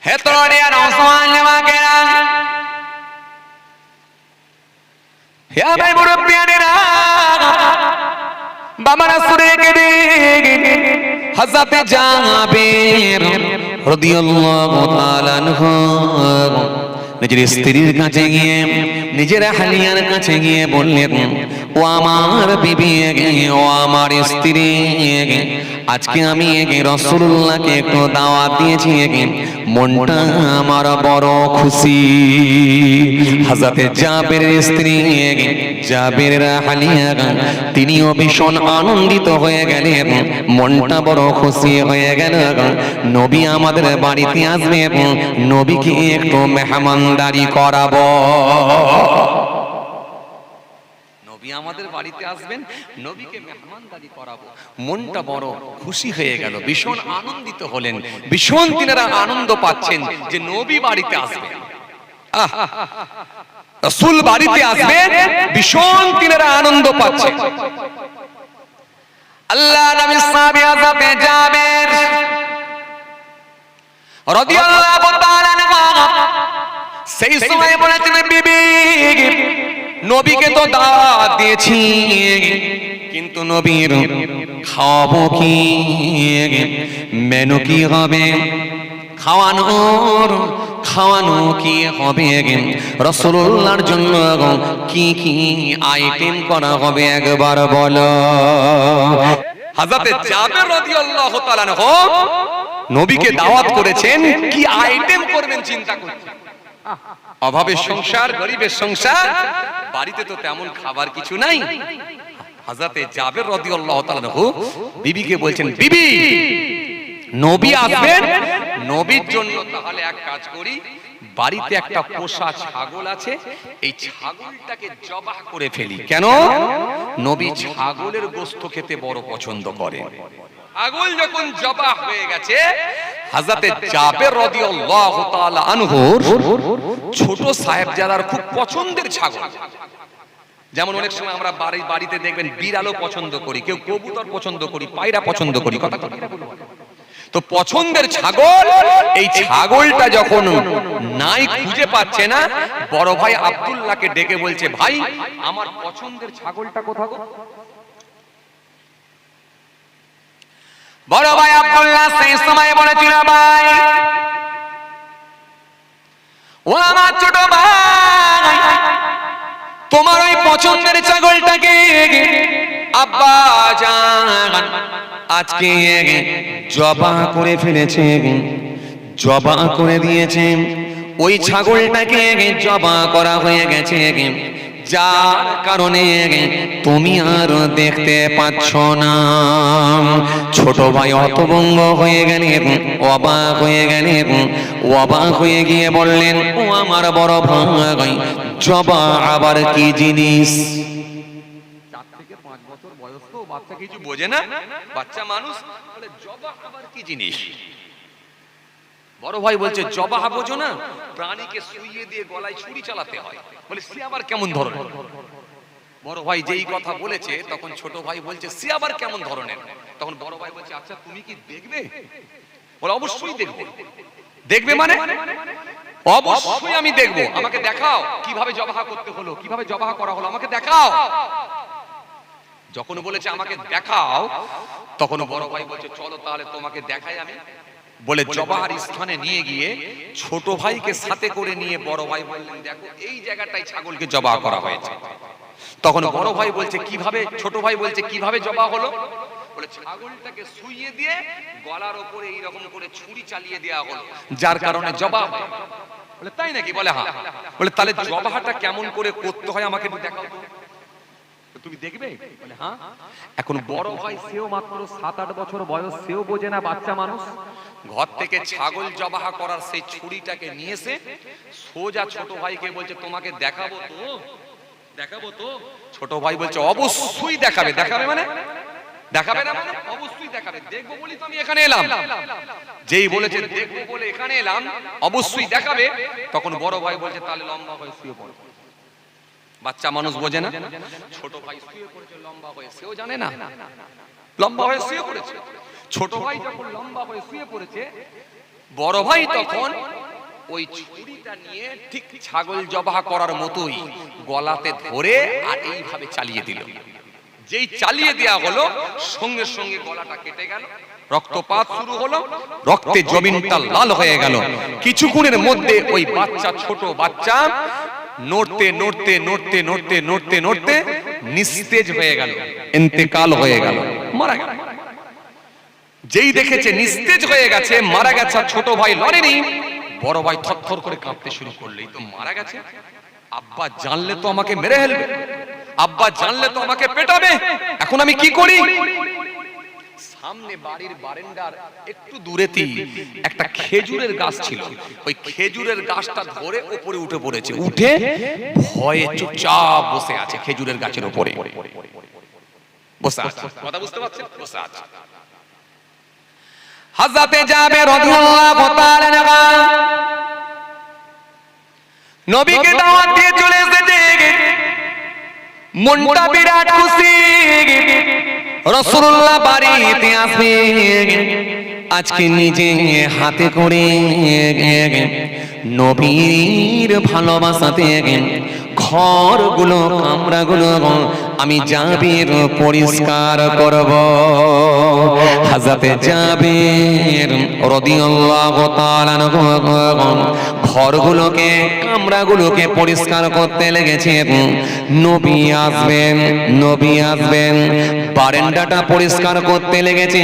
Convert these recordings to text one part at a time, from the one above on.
হে তরুণিয়া নওজওয়ান জামাকেরা, হে আমার মুরব্বিয়ানেরা, বাবারা শুনে কেঁদে হযরত জাবের রাদিয়াল্লাহু তাআলা আনহু নিজের স্ত্রীর কাছে গিয়ে, নিজের হালিয়ার কাছে গিয়ে বললেন, ও আমার বিবি, ও আমার স্ত্রী, আজকে আমি রাসূলুল্লাহকে একটু দাওয়াত দিয়েছি, মনটা আমার বড় খুশি। হযরত জাবেরের স্ত্রী জাবেরের হালিয়া তিনিও ভীষণ আনন্দিত হয়ে গেলেন, মনটা বড় খুশি হয়ে গেল। নবী আমাদের বাড়িতে আসবে, নবীকে একটু মেহমানদারি করাবো। নবী আমাদের বাড়িতে আসবেন, নবীকে মেহমানদারি করাবো। মনটা বড় খুশি হয়ে গেল, ভীষণ আনন্দিত হলেন, ভীষণ তিনারা আনন্দ পাচ্ছেন যে নবী বাড়িতে আসবেন, রাসূল বাড়িতে আসবেন, ভীষণ তিনারা আনন্দ পাচ্ছেন। আল্লাহ নবী সাহাবী হযরত জাবের রাদিয়াল্লাহু তাআলা আনহু সেই সময় বলেছেন, বিবি, নবীকে তো দাওয়াত দিয়েছি, কিন্তু নবীর খাওয়াবো কি, মেনু কি হবে, খাওয়ানো কি হবে, রাসূলুল্লাহর জন্য কি কি আইটেম করা হবে একবার বলো। হযরত জাবের রাদিয়াল্লাহু তাআলা আনহু নবীকে দাওয়াত করেছেন, কি আইটেম করবেন চিন্তা করছেন। অভাবের সংসার, গরিবের সংসার, বাড়িতে তো তেমন খাবার কিছু নাই। হযরত জাবের রাদিয়াল্লাহু তাআলা আনহু বিবিকে বলছেন, বিবি, নবী আসবেন, নবীর জন্য তাহলে এক কাজ করি, বাড়িতে একটা পোষা ছাগল আছে, এই ছাগলটাকে জবাহ করে ফেলি। কেন? নবী ছাগলের গোশত খেতে বড় পছন্দ করেন। ছাগল যখন জবাহ হয়ে গেছে, হযরত জাবের রাদিয়াল্লাহু তাআলা আনহুর ছোট সাহেবজাদার খুব পছন্দের ছাগল। যেমন অনেক সময় আমরা বাড়িতে দেখবেন বিড়ালও পছন্দ করি, কেউ কবুতর পছন্দ করি, পায়রা পছন্দ করি, কথা তো পছন্দের ছাগল। এই ছাগলটা যখন নাই খুঁজে পাচ্ছে না, বড় ভাই আব্দুল্লাহকে ডেকে বলছে, ভাই, আমার পছন্দের ছাগলটা কোথায় গো? বড় ভাই আব্দুল্লাহ সেই সময় বলেছিল, ভাই, ও আমার ছোট ভাই, তোমার ওই পছন্দের ছাগলটাকে আব্বা জান আজকে জবাহ করে ফেলেছে, জবাহ করে দিয়েছে। ওই ছাগলটাকে জবাহ করা হয়ে গেছে, যার কারণে তুমি আর দেখতে পাচ্ছ না। ছোট ভাই হতভম্ব হয়ে গেলেন, অবাক হয়ে গেলেন, অবাক হয়ে গিয়ে বললেন, ও আমার বড় ভাই, জবাহ আবার কি জিনিস? 4 থেকে 5 বছর বয়স তো, বাচ্চা কিছু বোঝে না, বাচ্চা মানুষ, বলে জবাহ আবার কি জিনিস? বড় ভাই বলছে, জবাহ বোঝো না, প্রাণীকে শুইয়ে দিয়ে গলায় ছুরি চালাতে হয়। বলে সে আবার কেমন ধরনের? বড় ভাই যেই কথা বলেছে, তখন ছোট ভাই বলছে, সে আবার কেমন ধরনের? তখন বড় ভাই বলছে, আচ্ছা তুমি কি দেখবে? বলে অবশ্যই দেখবো। দেখবে মানে? অবশ্যই আমি দেখবো, আমাকে দেখাও কিভাবে জবাহ করতে হলো, কিভাবে জবাহ করা হলো, আমাকে দেখাও। যখন বলেছে আমাকে দেখাও, তখন বড় ভাই বলছে, চলো তাহলে তোমাকে দেখাই আমি। বলে জবাহর স্থানে নিয়ে গিয়ে ছোট ভাইকে সাথে করে নিয়ে বড় ভাই বললেন, দেখো এই জায়গাটায় ছাগলকে জবাহ করা হয়েছে। তখন বড় ভাই বলছে কিভাবে, ছোট ভাই বলছে কিভাবে জবাহ হলো? বলে ছাগলটাকে শুইয়ে দিয়ে গলার উপরে এইরকম করে ছুরি চালিয়ে দেওয়া হলো, যার কারণে জবাহ। বলে তাই নাকি? বলে হ্যাঁ। বলে তাহলে জবাহটা কেমন করে করতে হয় আমাকে একটু দেখাও। তুমি দেখবে? বলে হ্যাঁ। এখন বড় ভাই, সেও মাত্র 7-8 বছর বয়স, সেও বোঝে না, বাচ্চা মানুষ। ঘর থেকে ছাগল জবাহ করার সেই ছুরিটাকে নিয়ে এসে সোজা ছোট ভাইকে বলছে, তোমাকে দেখাবো তো, দেখাবো তো। ছোট ভাই বলছে, অবশ্যই দেখাবে। দেখাবে মানে? দেখাবে না মানে? অবশ্যই দেখাবে। দেখবো বলি তো আমি এখানে এলাম। যেই বলেছে দেখবো বলে এখানে এলাম, অবশ্যই দেখাবে। তখন বড় ভাই বলছে, তাহলে লম্বা হয়ে শুয়ে পড়ো। বাচ্চা মানুষ বোঝে না। ছোট ভাই শুয়ে পড়েছে লম্বা হয়ে, সেও জানে না, লম্বা হয়ে শুয়ে পড়েছে। ছোট ভাই যখন লম্বা হয়ে শুয়ে পড়েছে, বড় ভাই তখন ওই ছুরিটা নিয়ে ঠিক ছাগল জবাহ করার মতোই গলাতে ধরে আর এইভাবে চালিয়ে দিল। যেই চালিয়ে দেয়া হলো সঙ্গে সঙ্গে গলাটা কেটে গেল, রক্তপাত শুরু হলো, রক্তে জমিনটা লাল হয়ে গেল। কিছুক্ষণের মধ্যে ওই বাচ্চা, ছোট বাচ্চা নড়তে নড়তে নড়তে নড়তে নড়তে নড়তে নিস্তেজ হয়ে গেল, ইন্তেকাল হয়ে গেল, মারা গেল। যেই দেখেছে নিস্তেজ হয়ে গেছে, মারা গেছে, ছোট ভাই লড়েনি, বড় ভাই থরথর করে কাঁপতে শুরু করলো, এই তো মারা গেছে, আব্বা জানলে তো আমাকে মেরে ফেলবে, আব্বা জানলে তো আমাকে পেটাবে, এখন আমি কি করি? সামনে বাড়ির বারান্দার একটু দূরেতেই একটা খেজুরের গাছ ছিল, ওই খেজুরের গাছটা ধরে উপরে উঠে পড়েছে, উঠে ভয়ে চুপচাপ বসে আছে খেজুরের গাছের উপরে বসে আছে। কথা বুঝতে পারছেন? বসে আছে। হযরতে জাবের রাদিয়াল্লাহু তাআলা আনহু নবীকে দাওয়াত দিয়ে চলে এসেছে, মনটা বিরাট খুশি, রাসূলুল্লাহ বাড়িতে আসবে, আজকে নিজে হাতে করে নবীর ভালোবাসাতে ঘরগুলো, কামরাগুলো আমি জাবের পরিষ্কার করব। হযরতে জাবের রাদিয়াল্লাহু তাআলা ঘরগুলোকে, কামরাগুলোকে পরিষ্কার করতে লেগেছে। নবী আসবেন, নবী আসবেন, বারান্দাটা পরিষ্কার করতে লেগেছে,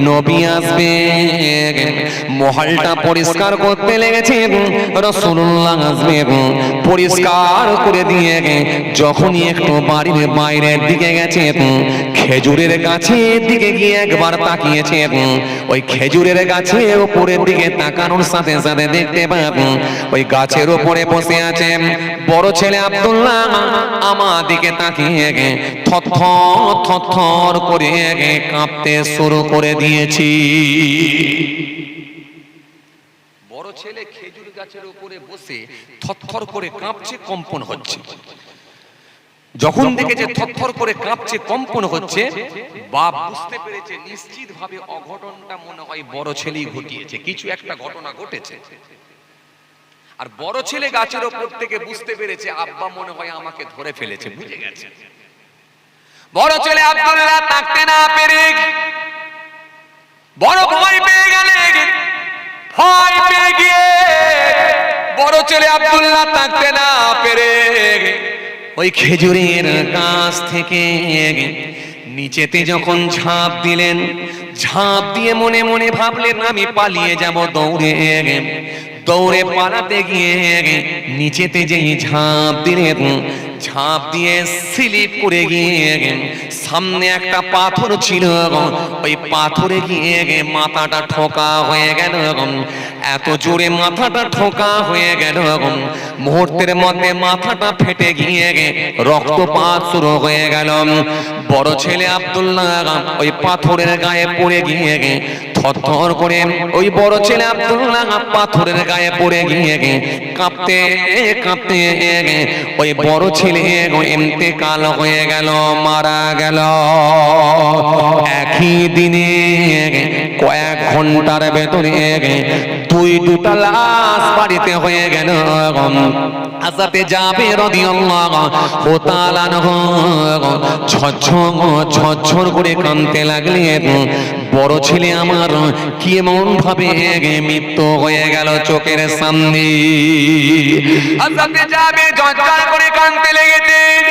নবী আসবেন, মহলটা পরিষ্কার করতে লেগেছে, রাসূলুল্লাহ আসবেন, পরিষ্কার করে দিয়ে যখনই একটু বাড়ির বাইরের দিকে গেছে, খেজুরের গাছের দিকে গিয়ে একবার তাকিয়েছে, ওই খেজুরের গাছের উপরের দিকে তাকানোর সাথে সাথে দেখতে পাবেন ওই গাছের উপরে বসে আছে বড় ছেলে আব্দুল্লাহ, আমার দিকে তাকিয়ে থরথর থরথর করে কাঁপতে শুরু করে দিয়েছি। বড় ছেলে খেজুর গাছের উপরে বসে থরথর করে কাঁপছে, কম্পন হচ্ছে। যখন দেখেছে থরথর করে কাঁপছে, কম্পন হচ্ছে, বাপ বুঝতে পেরেছে নিশ্চিত ভাবে অঘটনটা মনে হয় বড় ছেলেই ঘটিয়েছে, কিছু একটা ঘটনা ঘটেছে। আর বড় ছেলে গাছের উপর থেকে বুঝতে পেরেছে আব্বা মনে হয় আমাকে ধরে ফেলেছে, বুঝে গেছে। বড় ছেলে আব্দুল্লাহ থাকতে না পেরে বড় ভয় পেয়ে গেলে, ভয় পেয়ে গিয়ে বড় ছেলে আব্দুল্লাহ থাকতে না পেরে ওই খেজুরের গাছ থেকে নিচেতে যখন ঝাঁপ দিলেন, ঝাঁপ দিয়ে মনে মনে ভাবলেন আমি পালিয়ে যাব, দৌড়ে দৌড়ে পালাতে গিয়ে নিচেতে যেই ঝাঁপ দিলেন, ঝাঁপ দিয়ে স্লিপ করে গিয়ে সামনে একটা পাথর ছিল, ওই পাথরে গিয়ে মাথাটা ঠোকা হয়ে গেল। এত জোরে মাথাটা ঠোকা হয়ে গেল, মুহূর্তের মধ্যে মাথাটা ফেটে গিয়ে রক্তপাত শুরু হয়ে গেল। বড় ছেলে আব্দুল্লাহ ওই পাথরের গায়ে পড়ে গিয়ে থরথর করে, ওই বড় ছেলে আব্দুল্লাহ পাথরের গায়ে পড়ে গিয়ে কাঁপতে কাঁপতে ওই বড় ছেলে ইন্তেকাল হয়ে গেল, মারা গেল। একই দিনে কয়েক ঘন্টার ভেতরে দুটা লাশ বাড়িতে হয়ে গেল। হযরতে জাবের রাদিয়াল্লাহু তাআলা ঝরঝর করে কাঁদতে লাগলেন, বড় ছেলে আমার কেমন ভাবে মৃত্যু হয়ে গেল চোখের সামনে। হযরতে জাবের ঝরঝর করে কাঁদতে লেগেছেন।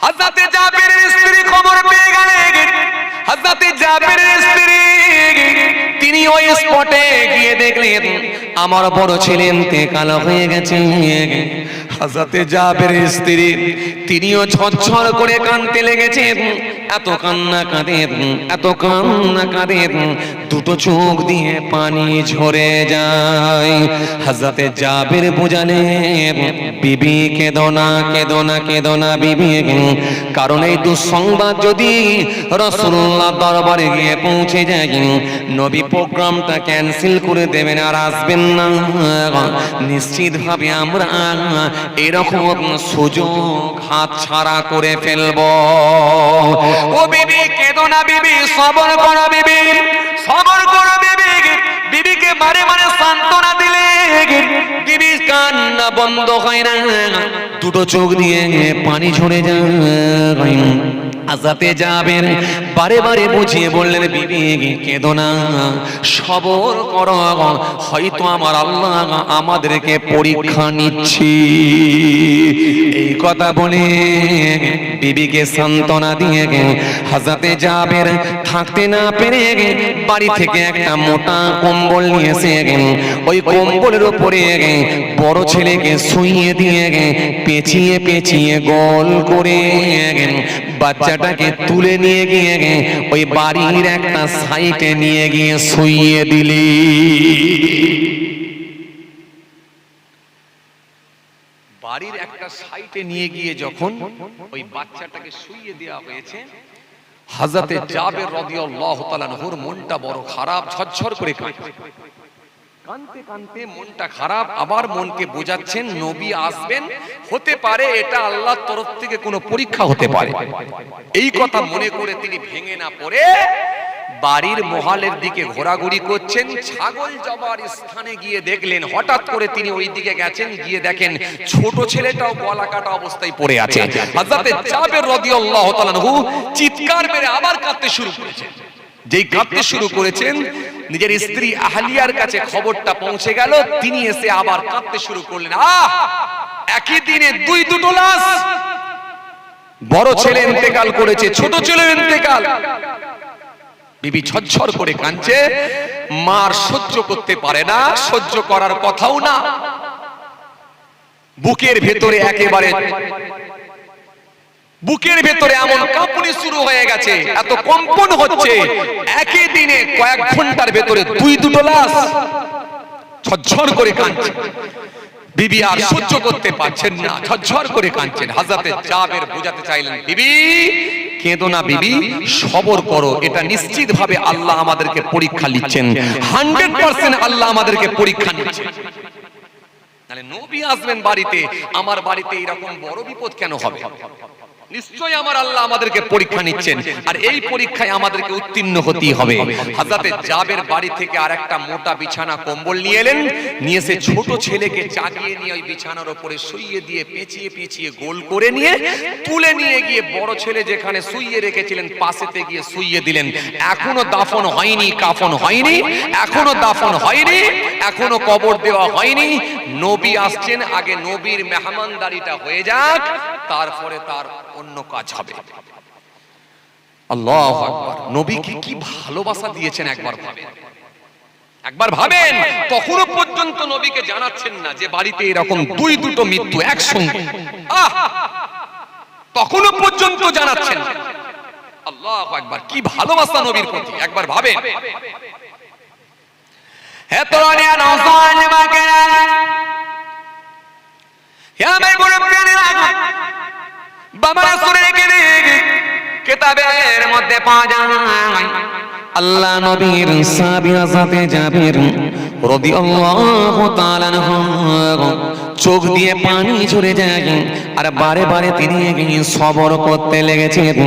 হযরতে জাবেরের স্ত্রী খবর পেয়ে গেলেন। হযরতে জাবেরের স্ত্রী তিনি ওই স্পটে গিয়ে দেখলেন আমার বড় ছেলে ইন্তেকাল হয়ে গেছে। হযরতে জাবেরের স্ত্রী তিনিও ঝরঝর করে কাঁদতে লেগেছেন। এত কান্না কাঁদেন, এত কান্না কাঁদেন, দুটো চোখ দিয়ে পানি ঝরে যায়। হযরতে জাবের বুঝালেন বিবি কেঁদো না, কেঁদো না, কেঁদো না বিবি, কারণ এই দুঃসংবাদ যদি রাসূলুল্লাহ দরবারে গিয়ে পৌঁছে যায়, নবী প্রোগ্রামটা ক্যান্সেল করে দেবেন আর আসবেন না। নিশ্চিত ভাবে আমরা এরকম সুযোগ হাতছাড়া করে ফেলব। ও বিবি কেঁদো না বিবি, সবর করো বিবি, সবর করো বিবি। বিবিকে বারে বারে সান্ত্বনা দিলেন। কান্না বন্ধ হয় না, দুটো চোখ দিয়ে পানি ঝরে যায়। হযরতে জাবের বারে বারে বুঝিয়ে বললেন, বিবি কেঁদো না, সবর করো, হয়তো আমার আল্লাহ আমাদেরকে পরীক্ষা নিচ্ছে। এই কথা বলে বিবিকে সান্ত্বনা দিয়ে হযরতে জাবের থাকতে না পেরে বাড়ি থেকে একটা মোটা কম্বল নিয়ে এসে ওই কম্বলের উপরে বড় ছেলেকে শুইয়ে দিয়ে পেঁচিয়ে পেঁচিয়ে গোল করে বাচ্চাটাকে তুলে নিয়ে গিয়ে ওই বাড়ির একটা সাইডে নিয়ে গিয়ে শুইয়ে দিলি। বাড়ির একটা সাইডে নিয়ে গিয়ে যখন ওই বাচ্চাটাকে শুইয়ে দেওয়া হয়েছে, হযরতে জাবের রাদিয়াল্লাহু তাআলা আনহুর মনটা বড় খারাপ, ঝরঝর করে কাঁদছে। কাঁদতে কাঁদতে মনটা খারাপ, আবার মনকে বোঝাচ্ছেন নবী আসবেন, হতে পারে এটা আল্লাহর তরফ থেকে কোনো পরীক্ষা হতে পারে। এই কথা মনে করে তিনি ভেঙে না পড়ে বাড়ির মহলের দিকে ঘোরাঘুরি করছেন। ছাগল জবার স্থানে গিয়ে দেখলেন, হঠাৎ করে তিনি ওই দিকে গেছেন, গিয়ে দেখেন ছোট ছেলেটাও গলা কাটা অবস্থায় পড়ে আছে। হযরতে জাবের রাদিয়াল্লাহু তাআলা আনহু চিৎকার মেরে আবার কাঁদতে শুরু করেছেন। যেই কাঁদতে শুরু করেছেন, নিজের স্ত্রী আহলিয়ার কাছে খবরটা পৌঁছে গেল, তিনি এসে আবার কাঁদতে শুরু করলেন। একই দিনে দুটো লাশ, বড় ছেলে ইন্তেকাল করেছে, ছোট ছেলে ইন্তেকাল। বিবি ঝরঝর করে কাঁদছে, মার সহ্য করতে পারে না, সহ্য করার কথাও না। বুকের ভেতরে একেবারে বুকের ভেতরে এমন কাঁপুনি শুরু হয়ে গেছে, এত কম্পন হচ্ছে, একই দিনে কয়েক ঘন্টার ভেতরে দুটো লাশ। ঝরঝর করে কাঁদছে বিবি, আর সহ্য করতে পারছেন না, ঝরঝর করে কাঁদছেন। হযরতে জাবের বোঝাতে চাইলেন, বিবি কেঁদো না, বিবি সবর করো, এটা নিশ্চিত ভাবে আল্লাহ আমাদেরকে পরীক্ষা নিচ্ছেন, 100% আল্লাহ আমাদেরকে পরীক্ষা নিচ্ছেন। তাহলে নবী আসবেন বাড়িতে, আমার বাড়িতে এরকম বড় বিপদ কেন হবে? নিশ্চয়ই আমার আল্লাহ আমাদেরকে পরীক্ষা নিচ্ছেন, আর এই পরীক্ষায় আমাদেরকে উত্তীর্ণ হতেই হবে। হযরতে জাবের বাড়ি থেকে আর একটা মোটা বিছানা কম্বল নিয়ে এলেন, নিয়ে এসে ছোট ছেলেকে জাগিয়ে নিয়ে ওই বিছানার উপরে শুইয়ে দিয়ে পেঁচিয়ে পেঁচিয়ে গোল করে নিয়ে তুলে নিয়ে গিয়ে বড় ছেলে যেখানে শুইয়ে রেখেছিলেন পাশেতে গিয়ে শুইয়ে দিলেন। এখনো দাফন হয়নি, কাফন হয়নি, এখনো দাফন হয়নি, এখনো কবর দেওয়া হয়নি। নবী আসছেন, আগে নবীর মেহমানদারিটা হয়ে যাক, তারপরে তার অন্য কাজ হবে। আল্লাহু আকবার। নবীকে কি ভালোবাসা দিয়েছেন একবার ভাবেন, একবার ভাবেন। তখনও পর্যন্ত নবীকে জানাচ্ছেন না যে বাড়িতে এরকম দুটো মৃত্যু একসঙ্গে, তখনও পর্যন্ত জানাচ্ছেন। আল্লাহু আকবার, কি ভালোবাসা নবীর প্রতি, একবার ভাবেন। হে তরুণী নওজোয়ান যুবকেরা, হে আমার মুরব্বিয়ানেরা, বাবা রাসূলের কিতাবের মধ্যে পাওয়া যায়, আল্লাহ নবীর সাহাবী হযরতে জাবের রাদিয়াল্লাহু তাআলা আনহু চোখ দিয়ে পানি ঝরে যায়, আর বারে বারে তিনি সবর করতে লেগেছেন।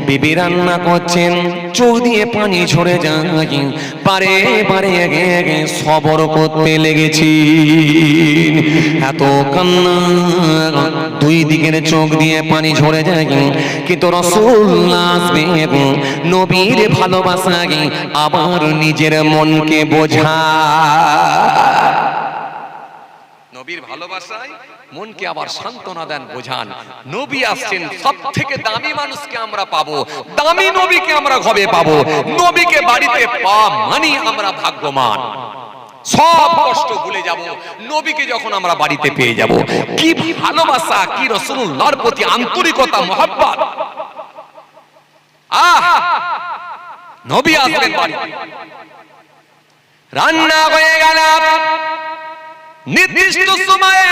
বিবি রান্না করছেন, চোখ দিয়ে পানি ঝরে যায়, বারে বারে সবর করতে লেগেছি। এত কান্না, দুই দিকের চোখ দিয়ে পানি ঝরে যায়, কিন্তু রাসূলুল্লাহ আসবেন, নবীর ভালোবাসা আবার নিজের মনকে বোঝা, নবীর ভালোবাসায় মনকে আবার সান্ত্বনা দেন, বোঝান। নবী আসছেন, সব থেকে দামি মানুষকে আমরা পাবো, দামি নবীকে আমরা ঘরে পাবো। নবীকে বাড়িতে পাওয়া মানে আমরা ভাগ্যবান, সব কষ্ট ভুলে যাব নবীকে যখন আমরা বাড়িতে পেয়ে যাব। কি ভালোবাসা, কি রাসূলুল্লাহর প্রতি আন্তরিকতা, মহব্বত। নবী আসবেন বাড়িতে, রান্না হয়ে গেল, নির্দিষ্ট সময়ে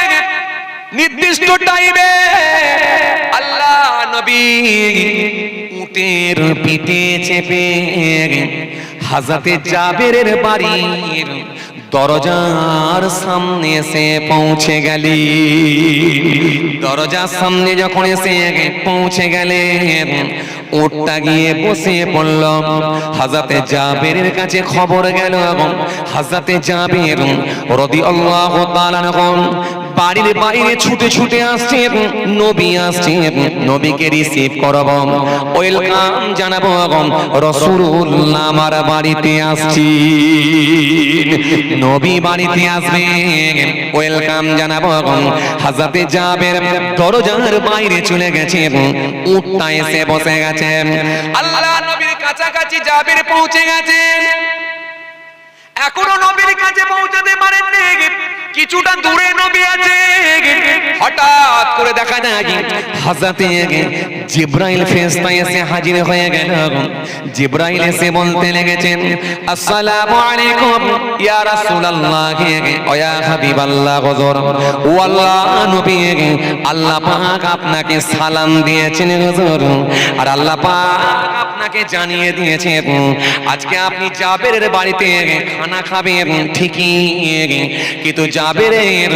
নির্দিষ্ট টাইমে আল্লাহ নবী উটের পিঠে চেপে হযরতে জাবেরের বাড়ির দরজার সামনে এসে পৌঁছে গেলি। দরজার সামনে যখন এসে পৌঁছে গেলেন, উটটা গিয়ে বসে পড়ল। হযরতে জাবেরের কাছে খবর গেল, হযরতে জাবের রাদিয়াল্লাহু তাআলা আনহু বাড়ির বাইরে ছুটে ছুটে আসছে, নবী আসছে, নবীকে রিসিভ করব, ওয়েলকাম জানাবো, রাসূলুল্লাহ আমার বাড়িতে আসছি। নবী বাড়িতে আসবে, ওয়েলকাম জানাবো। হযরতে জাবের দরজার বাইরে চলে গেছে, উটটা এসে বসে গেছে। আল্লাহ নবীর কাছাকাছি জাবের পৌঁছে গেছে, এখনো নবীর কাছে পৌঁছাতে পারেননি, কিছুটা দূরে নবী আছে। হঠাৎ করে দেখা যায় হযরতে জিবরাইল ফেরেশতা এসে হাজির হয়ে গেল। জিবরাইল এসে বলতে লেগেছেন, আসসালামু আলাইকুম ইয়া রাসূলুল্লাহ ওয়া ইয়া হাবিবাল্লাহ হুজুর, ও আল্লাহ নবী, আল্লাহ পাক আপনাকে সালাম দিয়েছেন হুজুর, আর আল্লাহ পাক আপনাকে জানিয়ে দিয়েছেন আজকে আপনি জাবেরের বাড়িতে খানা খাবেন। ঠিকই, কিন্তু জাবেরের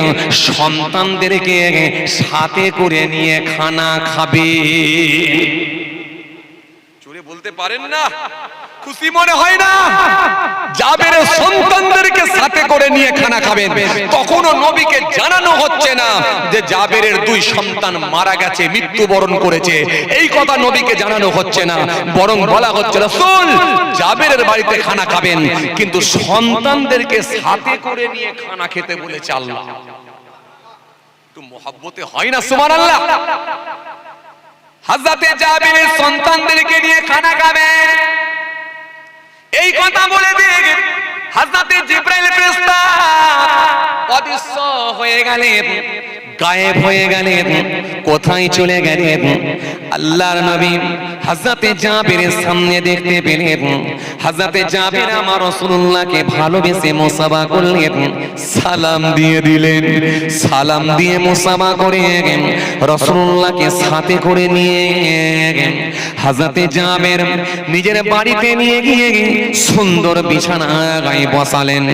সন্তানদেরকে সাথে করে নিয়ে খানা খাবে। জোরে বলতে পারেন না? খুশি মনে হয় না? জাবেরের সন্তানদেরকে সাথে করে নিয়ে খানা খাবেন। তখনও নবীকে জানানো হচ্ছে না যে জাবেরের দুই সন্তান মারা গেছে, মৃত্যুবরণ করেছে, এই কথা নবীকে জানানো হচ্ছে না, বরং বলা হচ্ছে রাসূল জাবেরের বাড়িতে খানা খাবেন, কিন্তু সন্তানদেরকে সাথে করে নিয়ে খানা খেতে বলেছে আল্লাহ। একটু মহব্বতে হয় না? সুবহানাল্লাহ। হযরতে জাবেরের সন্তানদেরকে নিয়ে খানা খাবেন, এই কথা বলে দেখ হযরতে জিবরাইল ফেরেশতা অদৃশ্য হয়ে গেলেন, গায়েব হয়ে গেলেন। কোথায় চলে গেলেন? আল্লাহর নবী হযরতে জাবেরের সামনে দেখতে পেলেন। হযরতে জাবের আমার রাসূলুল্লাহকে ভালোবেসে মুসাফা করলেন, সালাম দিয়ে দিলেন। সালাম দিয়ে মুসাফা করে রাসূলুল্লাহকে সাথে করে নিয়ে হযরতে জাবের নিজের বাড়িতে নিয়ে গিয়ে সুন্দর বিছানায় বসালেন।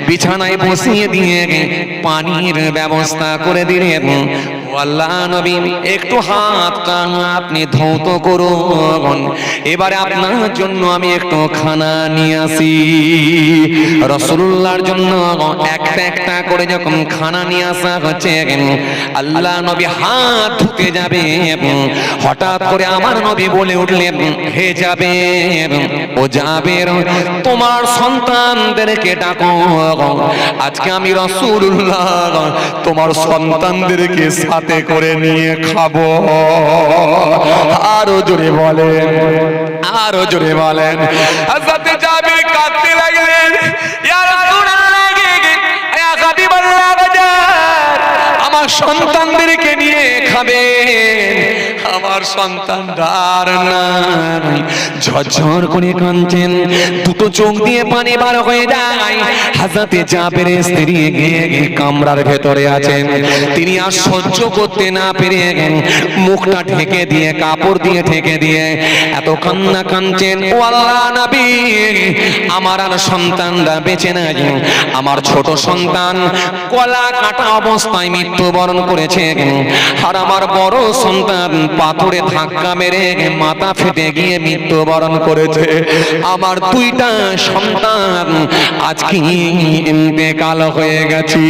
বিছানায় বসিয়ে দিয়ে পানির ব্যবস্থা করে দিলেন। আল্লাহ নবী একটু হাতটা আপনি ধৌত করুন, এবারে আপনার জন্য আমি একটু খানা নিয়ে আসি। রাসূলুল্লাহর জন্য একটা একটা করে যখন খানা নিয়ে আসা হচ্ছে, আল্লাহ নবী হাত ধুতে যাবে, হঠাৎ করে আমার নবী বলে উঠলেন, হে জাবের, ও জাবের, তোমার সন্তানদেরকে ডাকো, আজকে আমি রাসূলুল্লাহ তোমার সন্তানদেরকে সাথে করে নিয়ে খাবো। আরো জোরে বলেন, আরো জোরে বলেন। হযরতে জাবের কাঁদতে লাগলেন, ইয়া রাসূলুল্লাহ, ইয়া হাবিবাল্লাহ, আমার সন্তানদেরকে নিয়ে খাবেন, আমার সন্তানরা আর নাই। ঝরঝর করে কাঁদছেন, দুটো চোখ দিয়ে পানি বার হয়ে যায়। হযরতে জাবেরের স্ত্রী কামরার ভেতরে আছেন, তিনি আর সহ্য করতে না পেরে মুখটা ঢেকে দিয়ে, কাপড় দিয়ে ঢেকে দিয়ে এত কান্না কাঁদছেন, ও আল্লাহ নবী, আমার আর সন্তানরা বেঁচে নাই। আমার ছোট সন্তান গলা কাটা অবস্থায় মৃত্যুবরণ করেছে, আর আমার বড় সন্তান পাথরে ধাক্কা মেরে মাথা ফেটে গিয়ে মৃত্যুবরণ করেছে। আমার দুইটা সন্তান আজকে ইন্তেকাল হয়ে গেছে।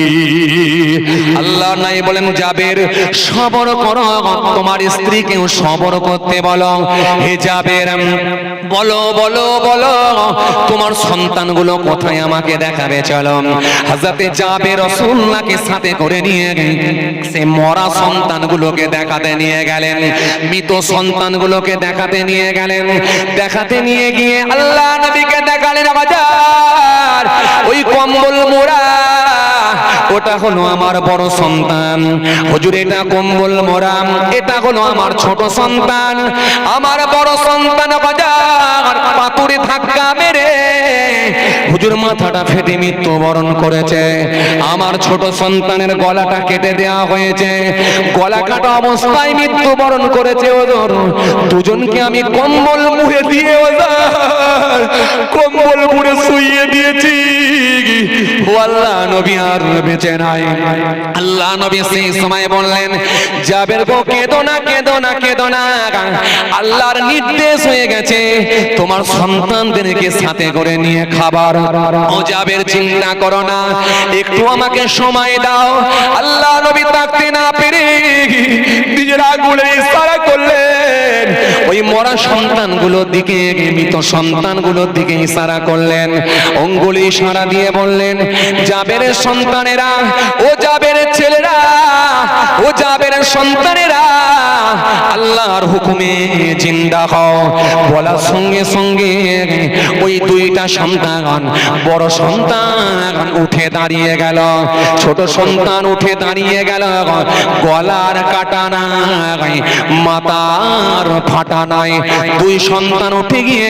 আল্লাহ নাই বলেন, জাবের সবর করো, তোমার স্ত্রীকেও সবর করতে বলো। হে জাবের, বলো বলো বলো, তোমার সন্তানগুলো কোথায় আমাকে দেখাবে, চলো। হযরতে জাবের রাসূলুল্লাহকে সাথে করে নিয়ে সে মরা সন্তানগুলোকে দেখাতে নিয়ে গেলেন, মৃত সন্তানগুলোকে দেখাতে নিয়ে গেলেন। দেখাতে নিয়ে গিয়ে আল্লাহ নবীকে দেখালেন, বাজার ওই কম্বল মোড়া, ওটা হলো আমার বড় সন্তান। হুজুর, এটা কম্বল মোড়া, এটা হলো আমার ছোট সন্তান। আমার বড় সন্তান বাজার পাথরে ধাক্কা মেরে হুজুর মাথাটা ফেটে মৃত্যুবরণ করেছে। আমার ছোট সন্তানের গলাটা কেটে দেওয়া হয়েছে, গলা কাটা অবস্থায় মৃত্যুবরণ করেছে। ওদের দুজনকে আমি কম্বল মুড়ে দিয়ে, কম্বল মুড়ে শুইয়ে দিয়েছি। ও আল্লাহ নবী আর বেঁচে নাই। আল্লাহ নবী সেই সময় বললেন, জাবের গো, কেঁদো না, কেঁদো না, কেঁদো না, আল্লাহর নির্দেশ হয়ে গেছে তোমার সন্তানদেরকে সাথে করে নিয়ে খাবার। ও জাবের চিন্তা করো না, একটু আমাকে সময় দাও। আল্লাহ নবী থাকতে না পেরে নিজের আগুনে ইশারা করলেন, ওই মরা সন্তানগুলোর দিকে, মৃত সন্তানগুলোর দিকে ইশারা করলেন, অঙ্গুলি ইশারা দিয়ে বললেন, জাবেরের সন্তানেরা, ও জাবেরের ছেলেরা, ও জাবেরের সন্তানেরা, আল্লাহর হুকুমে জিন্দা হও। বলার সঙ্গে সঙ্গে ওই দুইটা সন্তান, বড় সন্তান উঠে দাঁড়িয়ে গেল, ছোট সন্তান উঠে দাঁড়িয়ে গেল। গলার কাটা নাই, মাথার ফাটা নাই। দুই সন্তান উঠে গিয়ে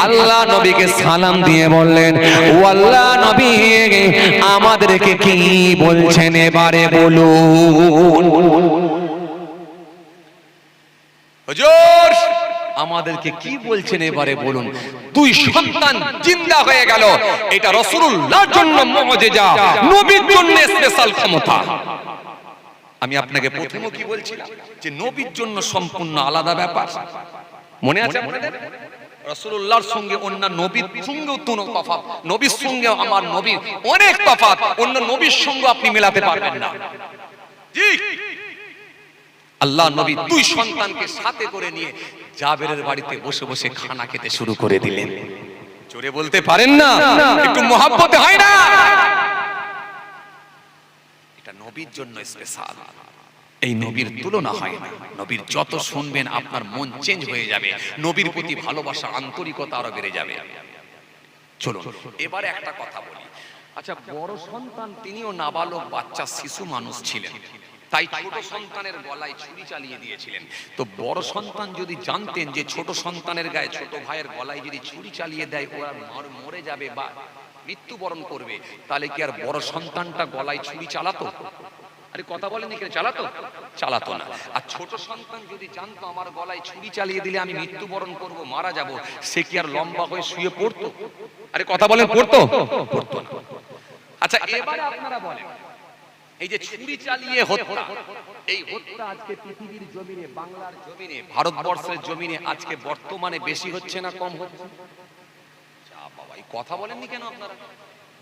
আল্লাহ নবীকে সালাম দিয়ে বললেন, ও আল্লাহ নবী, আমাদেরকে কি বলছেন এবারে বলুন। হুজুর, আমাদেরকে কি বলছেন এবারে বলুন। দুই সন্তান জিন্দা হয়ে গেল, এটা রাসূলুল্লাহর জন্য মুজিজা, নবীর জন্য স্পেশাল ক্ষমতা। আমি আপনাকে প্রথমে কি বলছিলাম যে নবীর জন্য সম্পূর্ণ আলাদা ব্যাপার। মনে আছে আপনাদের? রাসূলুল্লাহর সঙ্গে অন্য নবীর সঙ্গেও কোনো তফাৎ, নবীর সঙ্গে আমার নবীর অনেক তফাৎ, অন্য নবীর সঙ্গে আপনি মেলাতে পারবেন না। জি, আল্লাহ নবী দুই সন্তানকে সাথে করে নিয়ে জাবেরের বাড়িতে বসে বসে খানা খেতে শুরু করে দিলেন। জোরে বলতে পারেন না? একটু মহব্বতে হয় না? এটা নবীর জন্য স্পেশাল, এই নবীর তুলনা হয় না। নবীর যত শুনবেন আপনার মন চেঞ্জ হয়ে যাবে, নবীর প্রতি ভালোবাসা, আন্তরিকতা আরো বেড়ে যাবে। চলুন এবারে একটা কথা বলি। আচ্ছা, বড় সন্তান তিনিও নাবালক বাচ্চা শিশু মানুষ ছিলেন, তাই ছোট সন্তানের গলায় ছুরি চালিয়ে দিয়েছিলেন। তো বড় সন্তান যদি জানতেন যে ছোট সন্তানের গায়ে, ছোট ভাইয়ের গলায় যদি ছুরি চালিয়ে দেয় ওরা মরে যাবে বা মৃত্যুবরণ করবে, তাহলে কি আর বড় সন্তানটা গলায় ছুরি চালাতো? আরে কথা বলেনি, কেন চালাতো? চালাতো না। আর ছোট সন্তান যদি জানতো আমার গলায় ছুরি চালিয়ে দিলে আমি মৃত্যুবরণ করব, মারা যাব, সে কি আর লম্বা হয়ে শুয়ে পড়তো? আরে কথা বলেন, পড়তো? পড়তো না। আচ্ছা, এবারে আপনারা বলেন, এই যে ছুরি চালিয়ে হত্যা, এই হত্যা আজকে পৃথিবীর জমিনে, বাংলার জমিনে, ভারতবর্ষের জমিনে আজকে বর্তমানে বেশি হচ্ছে না কম হচ্ছে? বাবা, এই কথা বলেননি কেন আপনারা?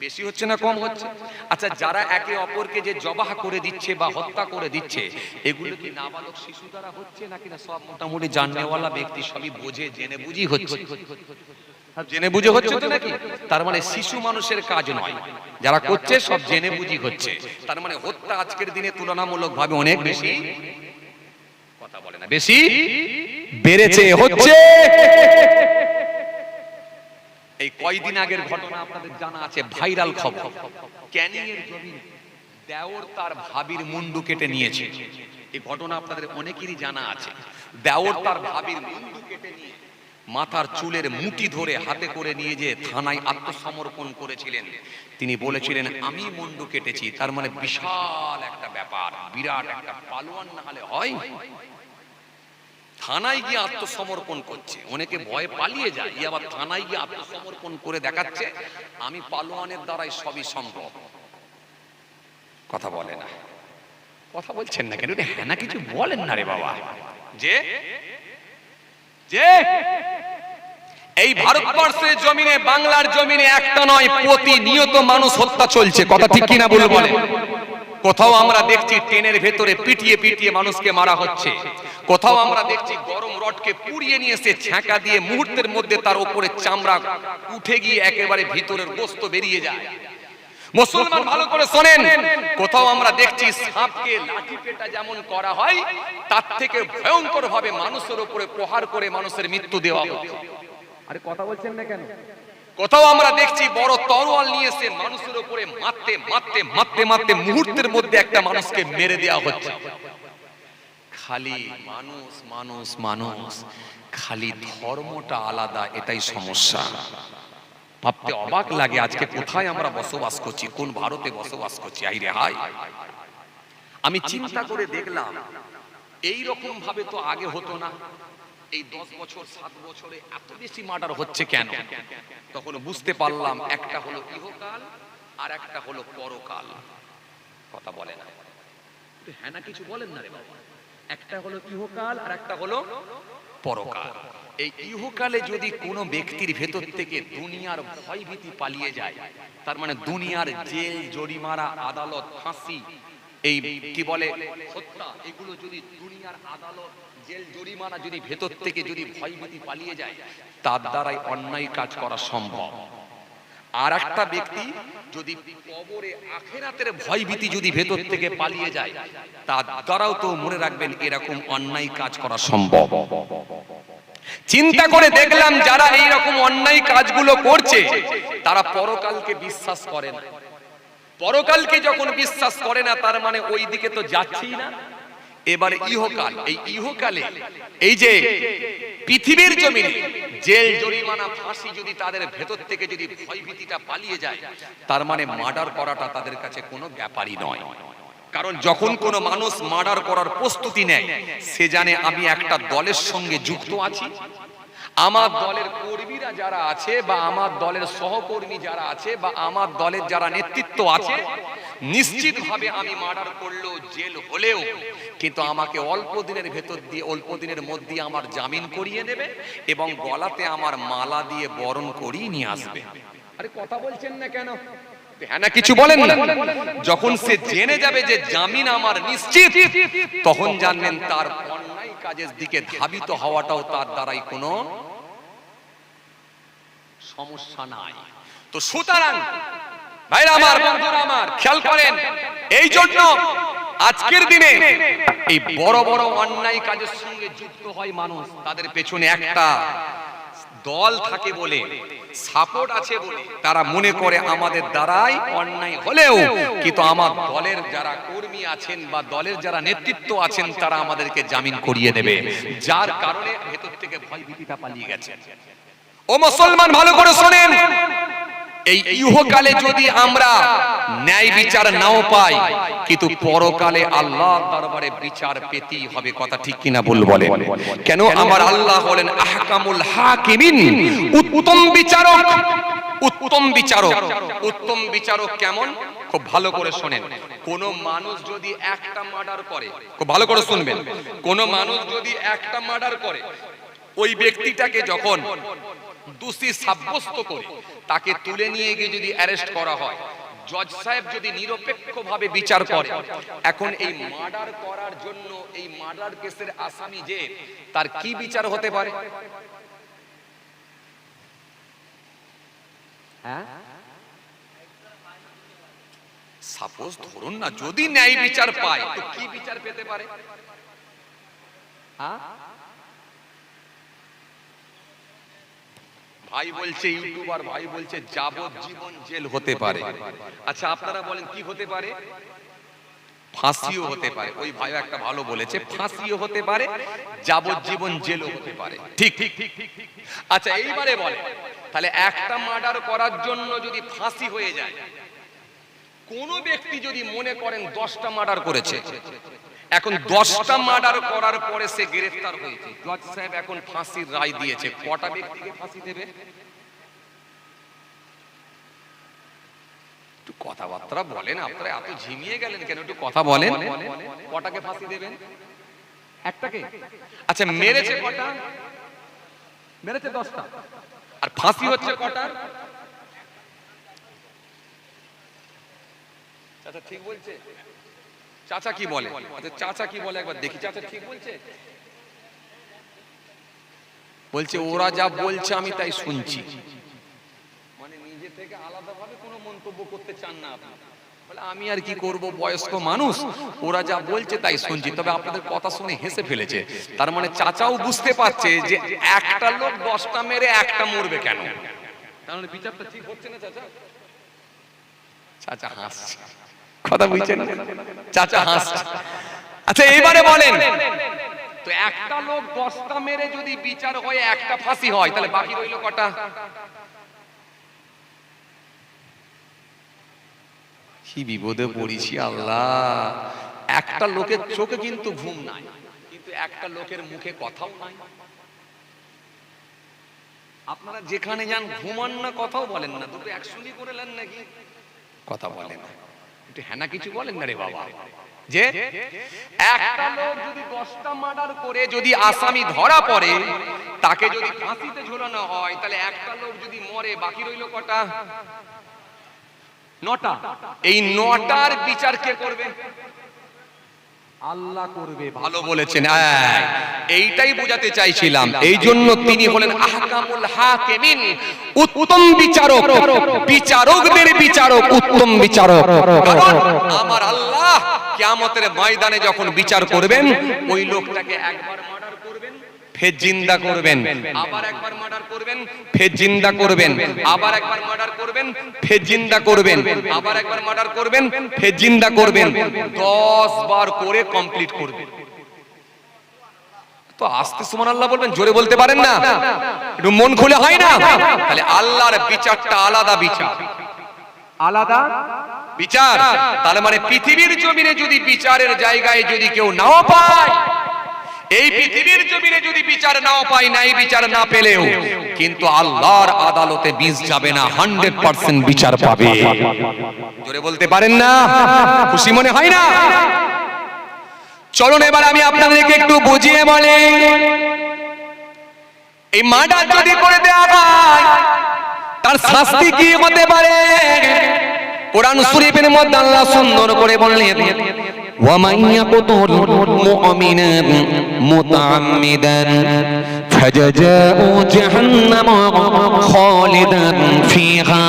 বেশি হচ্ছে না কম হচ্ছে? আচ্ছা, যারা একে অপরকে যে জবাহ করে দিচ্ছে বা হত্যা করে দিচ্ছে, এগুলো কি নাবালক শিশু দ্বারা হচ্ছে নাকি না সব মোটামুটি জাননেওয়ালা ব্যক্তি সবই বোঝে জেনে বুঝি হচ্ছে? জেনে বুঝে হচ্ছে তো নাকি? তার মানে শিশু মানুষের কাজ নয়, যারা করছে সব জেনে বুঝি হচ্ছে। তার মানে হত্যা আজকের দিনে তুলনামূলক ভাবে অনেক বেশি, কথা বলে না, বেশি বেড়েছে, হচ্ছে। এই কয়দিন আগের ঘটনা আপনাদের জানা আছে, ভাইরাল খবর, ক্যানিং এর জমিনে দেওর তার ভাবির মুন্ডু কেটে নিয়েছে। এই ঘটনা আপনাদের অনেকেরই জানা আছে। দেওর তার ভাবির মুন্ডু কেটে নিয়ে মাথার চুলের মুঠি ধরে হাতে করে নিয়ে যে থানায় আত্মসমর্পণ করেছিলেন। তিনি বলেছিলেন আমি মুন্ডু কেটেছি। তার মানে বিশাল একটা ব্যাপার, বিরাট একটা পালোয়ান না হলে হয়? থানায় গিয়ে আত্মসমর্পণ করছে, অনেকে ভয়ে পালিয়ে যায়, আবার থানায় গিয়ে আত্মসমর্পণ করে দেখাচ্ছে আমি পালোয়ানের দ্বারাই সবই সম্ভব। কথা বলে না, কথা বলছেন না কেন? হ্যাঁ না, কিছু বলেন না রে বাবা। যে যে এই ভারতবর্ষের জমিনে, বাংলার জমিনে একটা নয়, প্রতিনিয়ত মানুষ হত্যা চলছে, কথা ঠিক কিনা বলে বলে। কোথাও আমরা দেখছি ট্রেনের ভেতরে পিটিয়ে পিটিয়ে মানুষকে মারা হচ্ছে, কোথাও আমরা দেখছি গরম রডকে পুড়িয়ে নিয়ে এসে ছ্যাঁকা দিয়ে মুহূর্তের মধ্যে তার উপরে চামড়া উঠে গিয়ে একেবারে ভিতরের গোস্ত বেরিয়ে যায়। মুসলমান ভালো করে শোনেন, কোথাও আমরা দেখছি সাপকে লাঠি পেটা যেমন করা হয় তার থেকে ভয়ঙ্কর ভাবে মানুষের উপরে প্রহার করে মানুষের মৃত্যু দেওয়া হচ্ছে। আরে কথা বলছেন না কেন? কোথাও আমরা দেখছি বড় তরোয়াল নিয়ে এসে মানুষের উপরে মারতে মারতে মারতে মারতে মুহূর্তের মধ্যে একটা মানুষকে মেরে দেওয়া হচ্ছে। খালি মানুষ মানুষ মানুষ, খালি ধর্মটা আলাদা, এটাই সমস্যা। ভাবতে অবাক লাগে আজকে কোথায় আমরা বসবাস করছি, কোন ভারতে বসবাস করছি। আই রে হাই, আমি চিন্তা করে দেখলাম এই রকম ভাবে তো আগে হতো না। এই 10 বছর 7 বছরে এত বেশি মার্ডার হচ্ছে কেন? তখন বুঝতে পারলাম একটা হলো ইহকাল আর একটা হলো পরকাল। কথা বলে না, হ্যাঁ না কিছু বলেন না রে বাবা। একটা হলো ইহকাল আর একটা হলো পরকাল। এই ইহকালে যদি কোনো ব্যক্তির ভেতর থেকে দুনিয়ার ভয়ভীতি পালিয়ে যায়, তার মানে দুনিয়ার জেল, জরিমানা, আদালত, ফাঁসি, এই কি বলে হত্যা, এগুলো যদি দুনিয়ার আদালত, জেল, জরিমানা যদি ভেতর থেকে যদি ভয়ভীতি পালিয়ে যায়, তার দ্বারাই অন্যায় কাজ করা সম্ভব। আর একটা ব্যক্তি যদি কবরে আখিরাতের ভয়ভীতি যদি ভেতর থেকে পালিয়ে যায়, তার দ্বারাও তো মনে রাখবেন এরকম অন্যায় কাজ করা সম্ভব। চিন্তা করে দেখলাম যারা এই রকম অন্যায় কাজগুলো করছে তারা পরকালকে বিশ্বাস করে না। পরকালকে যখন বিশ্বাস করে না, তার মানে ওই দিকে তো যাচ্ছেই না। এবার ইহকাল, এই ইহকালে এই যে পৃথিবীর জমিনে জেল, জরিমানা, ফাঁসি যদি তাদের ভেতর থেকে যদি ভয়ভীতিটা পালিয়ে যায়, তার মানে মার্ডার করাটা তাদের কাছে কোনো ব্যাপারই নয়। কারণ যখন কোনো মানুষ মার্ডার করার প্রস্তুতি নেয়, সে জানে আমি একটা দলের সঙ্গে যুক্ত আছি, আমার দলের কর্মীরা যারা আছে বা আমার দলের সহকর্মী যারা আছে বা আমার দলের যারা নেতৃত্ব আছে, নিশ্চিতভাবে আমি মার্ডার করলেও, জেল হলেও কিন্তু আমাকে অল্প দিনের ভেতর দিয়ে, অল্প দিনের মধ্যে আমার জামিন করিয়ে নেবে এবং গলাতে আমার মালা দিয়ে বরণ করিয়ে নিয়ে আসবে। আরে কথা বলছেন না কেন? হ্যাঁ না কিছু বলেন না? যখন সে জেনে যাবে যে জামিন আমার নিশ্চিত, তখন জানবেন তার অন্যায় কাজের দিকে ধাবিত হওয়াটাও তার দ্বারাই কোনো সমস্যা নাই। তো সুতরাং ভাইরা আমার, বন্ধুরা আমার, খেয়াল করেন, এই জন্য আজকের দিনে এই বড় বড় অন্যায় কাজের সঙ্গে যুক্ত হয় মানুষ, তাদের পেছনে একটা দল থাকে বলে, সাপোর্ট আছে বলে তারা মনে করে আমাদের দ্বারাই অন্যায় হলেও কিন্তু আমার দলের যারা কর্মী আছেন বা দলের যারা নেতৃত্ব আছেন তারা আমাদেরকে জামিন করিয়ে দেবে, যার কারণে ভেতর থেকে ভয় ভীতিটা পালিয়ে গেছে। ও মুসলমান, ভালো করে শোনেন, এই ইহকালে যদি আমরা ন্যায় বিচার নাও পাই, কিন্তু পরকালে আল্লাহর দরবারে বিচার পেতেই হবে। কথা ঠিক কিনা বল বলেন? কেন? আমার আল্লাহ হলেন আহকামুল হাকিমিন, উত্তম বিচারক। উত্তম বিচারক, উত্তম বিচারক কেমন? খুব ভালো করে শোনেন। কোন মানুষ যদি একটা মার্ডার করে, খুব ভালো করে শুনবেন, কোন মানুষ যদি একটা মার্ডার করে, ওই ব্যক্তিটাকে যখন দোষী সাব্যস্ত করে তাকে তুলে নিয়ে গিয়ে যদি অ্যারেস্ট করা হয়, জজ সাহেব যদি নিরপেক্ষভাবে বিচার করে, এখন এই মার্ডার করার জন্য এই মার্ডার কেসের আসামি যে, তার কি বিচার হতে পারে? হ্যাঁ, সাপোজ ধরুন না, যদি ন্যায় বিচার পায় তো কি বিচার পেতে পারে? হ্যাঁ, ভাই বলছে, ইউটিউবার ভাই বলছে যাবজ্জীবন জেল হতে পারে। আচ্ছা আপনারা বলেন কি হতে পারে? ফাঁসিও হতে পারে। ওই ভাই একটা ভালো বলেছে, ফাঁসিও হতে পারে, যাবজ্জীবন জেলও হতে পারে। ঠিক ঠিক ঠিক। আচ্ছা এইবারে বলে, তাহলে একটা মার্ডার করার জন্য যদি ফাঁসি হয়ে যায়, কোন ব্যক্তি যদি মনে করেন 10টা মার্ডার করেছে, এখন 10টা মার্ডার করার পরে সে গ্রেফতার হয়েছে, জজ সাহেব এখন ফাঁসির রায় দিয়েছে, কটা ব্যক্তিকে ফাঁসি দেবে? একটু কথাবার্তা বলেন, আপনারা এত ঝিমিয়ে গেলেন কেন? একটু কথা বলেন। কটাকে ফাঁসি দেবেন? একটাকে। আচ্ছা মেরেছে কটা? মেরেছে 10টা। আর ফাঁসি হচ্ছে কটা? চাচা ঠিক বলছে? চাচা কি বলে? আচ্ছা চাচা কি বলে একবার দেখি। চাচা ঠিক বলছে? বলছে ওরা যা বলছে আমি তাই শুনছি। মানে নিজে থেকে আলাদাভাবে কোনো মন্তব্য করতে চান না আপনি। বলে আমি আর কি করব, বয়স্ক মানুষ, ওরা যা বলছে তাই শুনছি। তবে আপনাদের কথা শুনে হেসে ফেলেছে। তার মানে চাচাও বুঝতে পারছে যে একটা লোক 10টা মেরে একটা মরবে কেন? তার মানে বিচারটা ঠিক হচ্ছে না চাচা? চাচা হাসছে, কথা বুঝছেন? চাচা হাসছে। আচ্ছা এবারে বলেন তো, একটা লোক 10টা মেরে যদি বিচার হয়, একটা ফাঁসি হয়, তাহলে বাকি রইল কটা? কি বিপদে পড়েছি আল্লাহ! একটা লোকের চোখে কিন্তু ঘুম নাই, কিন্তু একটা লোকের মুখে কথাও নাই। আপনারা যেখানে যান ঘুমান না, কথাও বলেন না, দুটো একসঙ্গে করে নেন নাকি? কথা বলেন। একটু একটু হ্যাঁ না কিছু বলেন না রে বাবা। যে একটা লোক যদি 10টা মার্ডার করে যদি আসামি ধরা পড়ে, তাকে যদি ফাঁসিতে ঝোলানো হয়, তাহলে একটা লোক যদি মরে বাকি রইল কটা? 9টা। এই 9টার বিচার কে করবে? আল্লাহ করবে। ভালো বলেছেন। এইটাই বোঝাতে চাইছিলাম। এই জন্য তিনি হলেন আহকামুল হাকিমিন, উত্তম বিচারক, বিচারকদের বিচারক, উত্তম বিচারক। কারণ আমার আল্লাহ কিয়ামতের ময়দানে যখন বিচার করবেন, ওই লোকটাকে একবার মার্ডার করবেন, ফের জিন্দা করবেন, আবার একবার মার্ডার করবেন, ফের জিন্দা করবেন, আবার একবার মার্ডার করবেন, ফের জিন্দা করবেন, আবার একবার মার্ডার করবেন, ফের জিন্দা করবেন, 10 বার করে কমপ্লিট করবেন। তো আস্তে সুবহানাল্লাহ বলবেন, জোরে বলতে পারেন না? একটু মন খুলে হয় না? তাহলে আল্লাহর বিচারটা আলাদা বিচার, আলাদা বিচার। তাহলে মানে পৃথিবীর জমিনে যদি বিচারের জায়গায় যদি কেউ নাও পায়, এই পৃথিবীর জমিনে যদি বিচার নাও পাই, নাই বিচার না পেলেও কিন্তু আল্লাহর আদালতে বিষ যাবে না, 100% বিচার পাবে। জোরে বলতে পারেন না? খুশি মনে হয় না? চলুন এবার আমি আপনাদেরকে একটু বুঝিয়ে বলি, এই মার্ডার যদি করে দেওয়া হয় তার শাস্তি কি হতে পারে। কোরআন শরীফের মধ্যে আল্লাহ সুন্দর করে বললেন, ومن يقتل مؤمنا متعمدا فجزاؤه جهنم خالدا فيها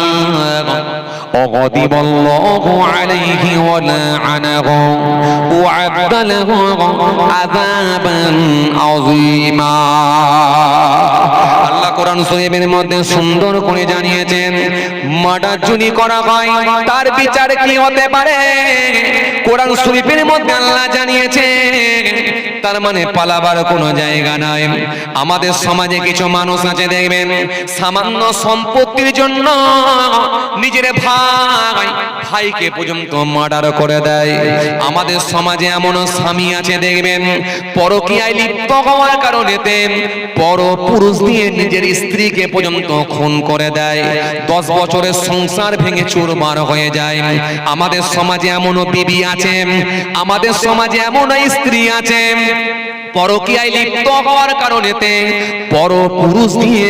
وغضب الله عليه ولعنه وأعد له عذابا عظيما। আল্লাহ কোরআন শরীফের মধ্যে সুন্দর করে জানিয়েছেন, মার্ডার যদি করা হয় তার বিচার কি হতে পারে। কোরআন শরীফের মধ্যে আল্লাহ জানিয়েছে, তার মানে পালাবার কোনো জায়গা নাই। আমাদের সমাজে কিছু মানুষ আছে দেখবেন, সামান্য সম্পত্তির জন্য নিজের ভাইকে পর্যন্ত মার্ডার করে দেয়। আমাদের সমাজে এমন স্বামী আছে দেখবেন, পরকীয়ায় লিপ্ত হওয়ার কারণেতে পর পুরুষ দিয়ে নিজের স্ত্রীকে পর্যন্ত খুন করে দেয়। 10 বছরের সংসার ভেঙে চুরমার হয়ে যায়। আমাদের সমাজে এমন বিবি আছে, আমাদের সমাজে এমন স্ত্রী আছে, পরকীয়ায় লিপ্ত হওয়ার কারণেতে পর পুরুষ দিয়ে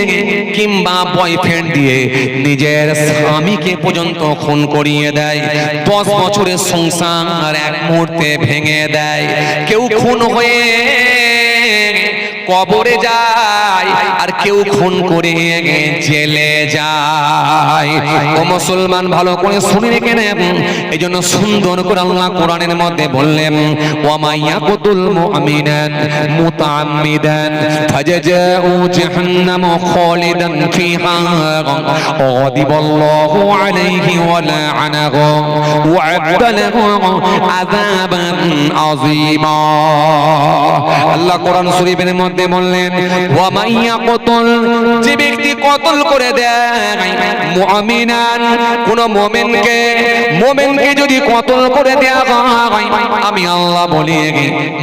কিংবা বয়ফ্রেন্ড দিয়ে নিজের স্বামীকে পর্যন্ত খুন করিয়ে দেয়। 10 বছরের সংসার এক মুহূর্তে ভেঙে দেয়। কেউ খুন হয়ে কবরে যায়, আর কেউ খুন করে জেলে যায়। ও মুসলমান, ভালো করে শুনে রেখে নেন। এই জন্য সুন্দর করে আল্লাহ কোরআনের মধ্যে বললেন, ওয়া ইয়াকুতুল মুমিনান মুতাআম্মিদান ফাজাজাউ জাহান্নাম খালিদান ফিহা গাদিবাল্লাহু আলাইহি ওয়া লা'নাহু ওয়া আ'আদ্দা লাহু আযাবান আযীমা। আল্লাহ কোরআন শরীফের মধ্যে বললেন, ওয়া মাইয়া কতল, যে ব্যক্তি কতল করে দেয় মুমিনান, কোন মুমিনকে যদি কতল করে দেয়া হয়, আমি আল্লাহ বলি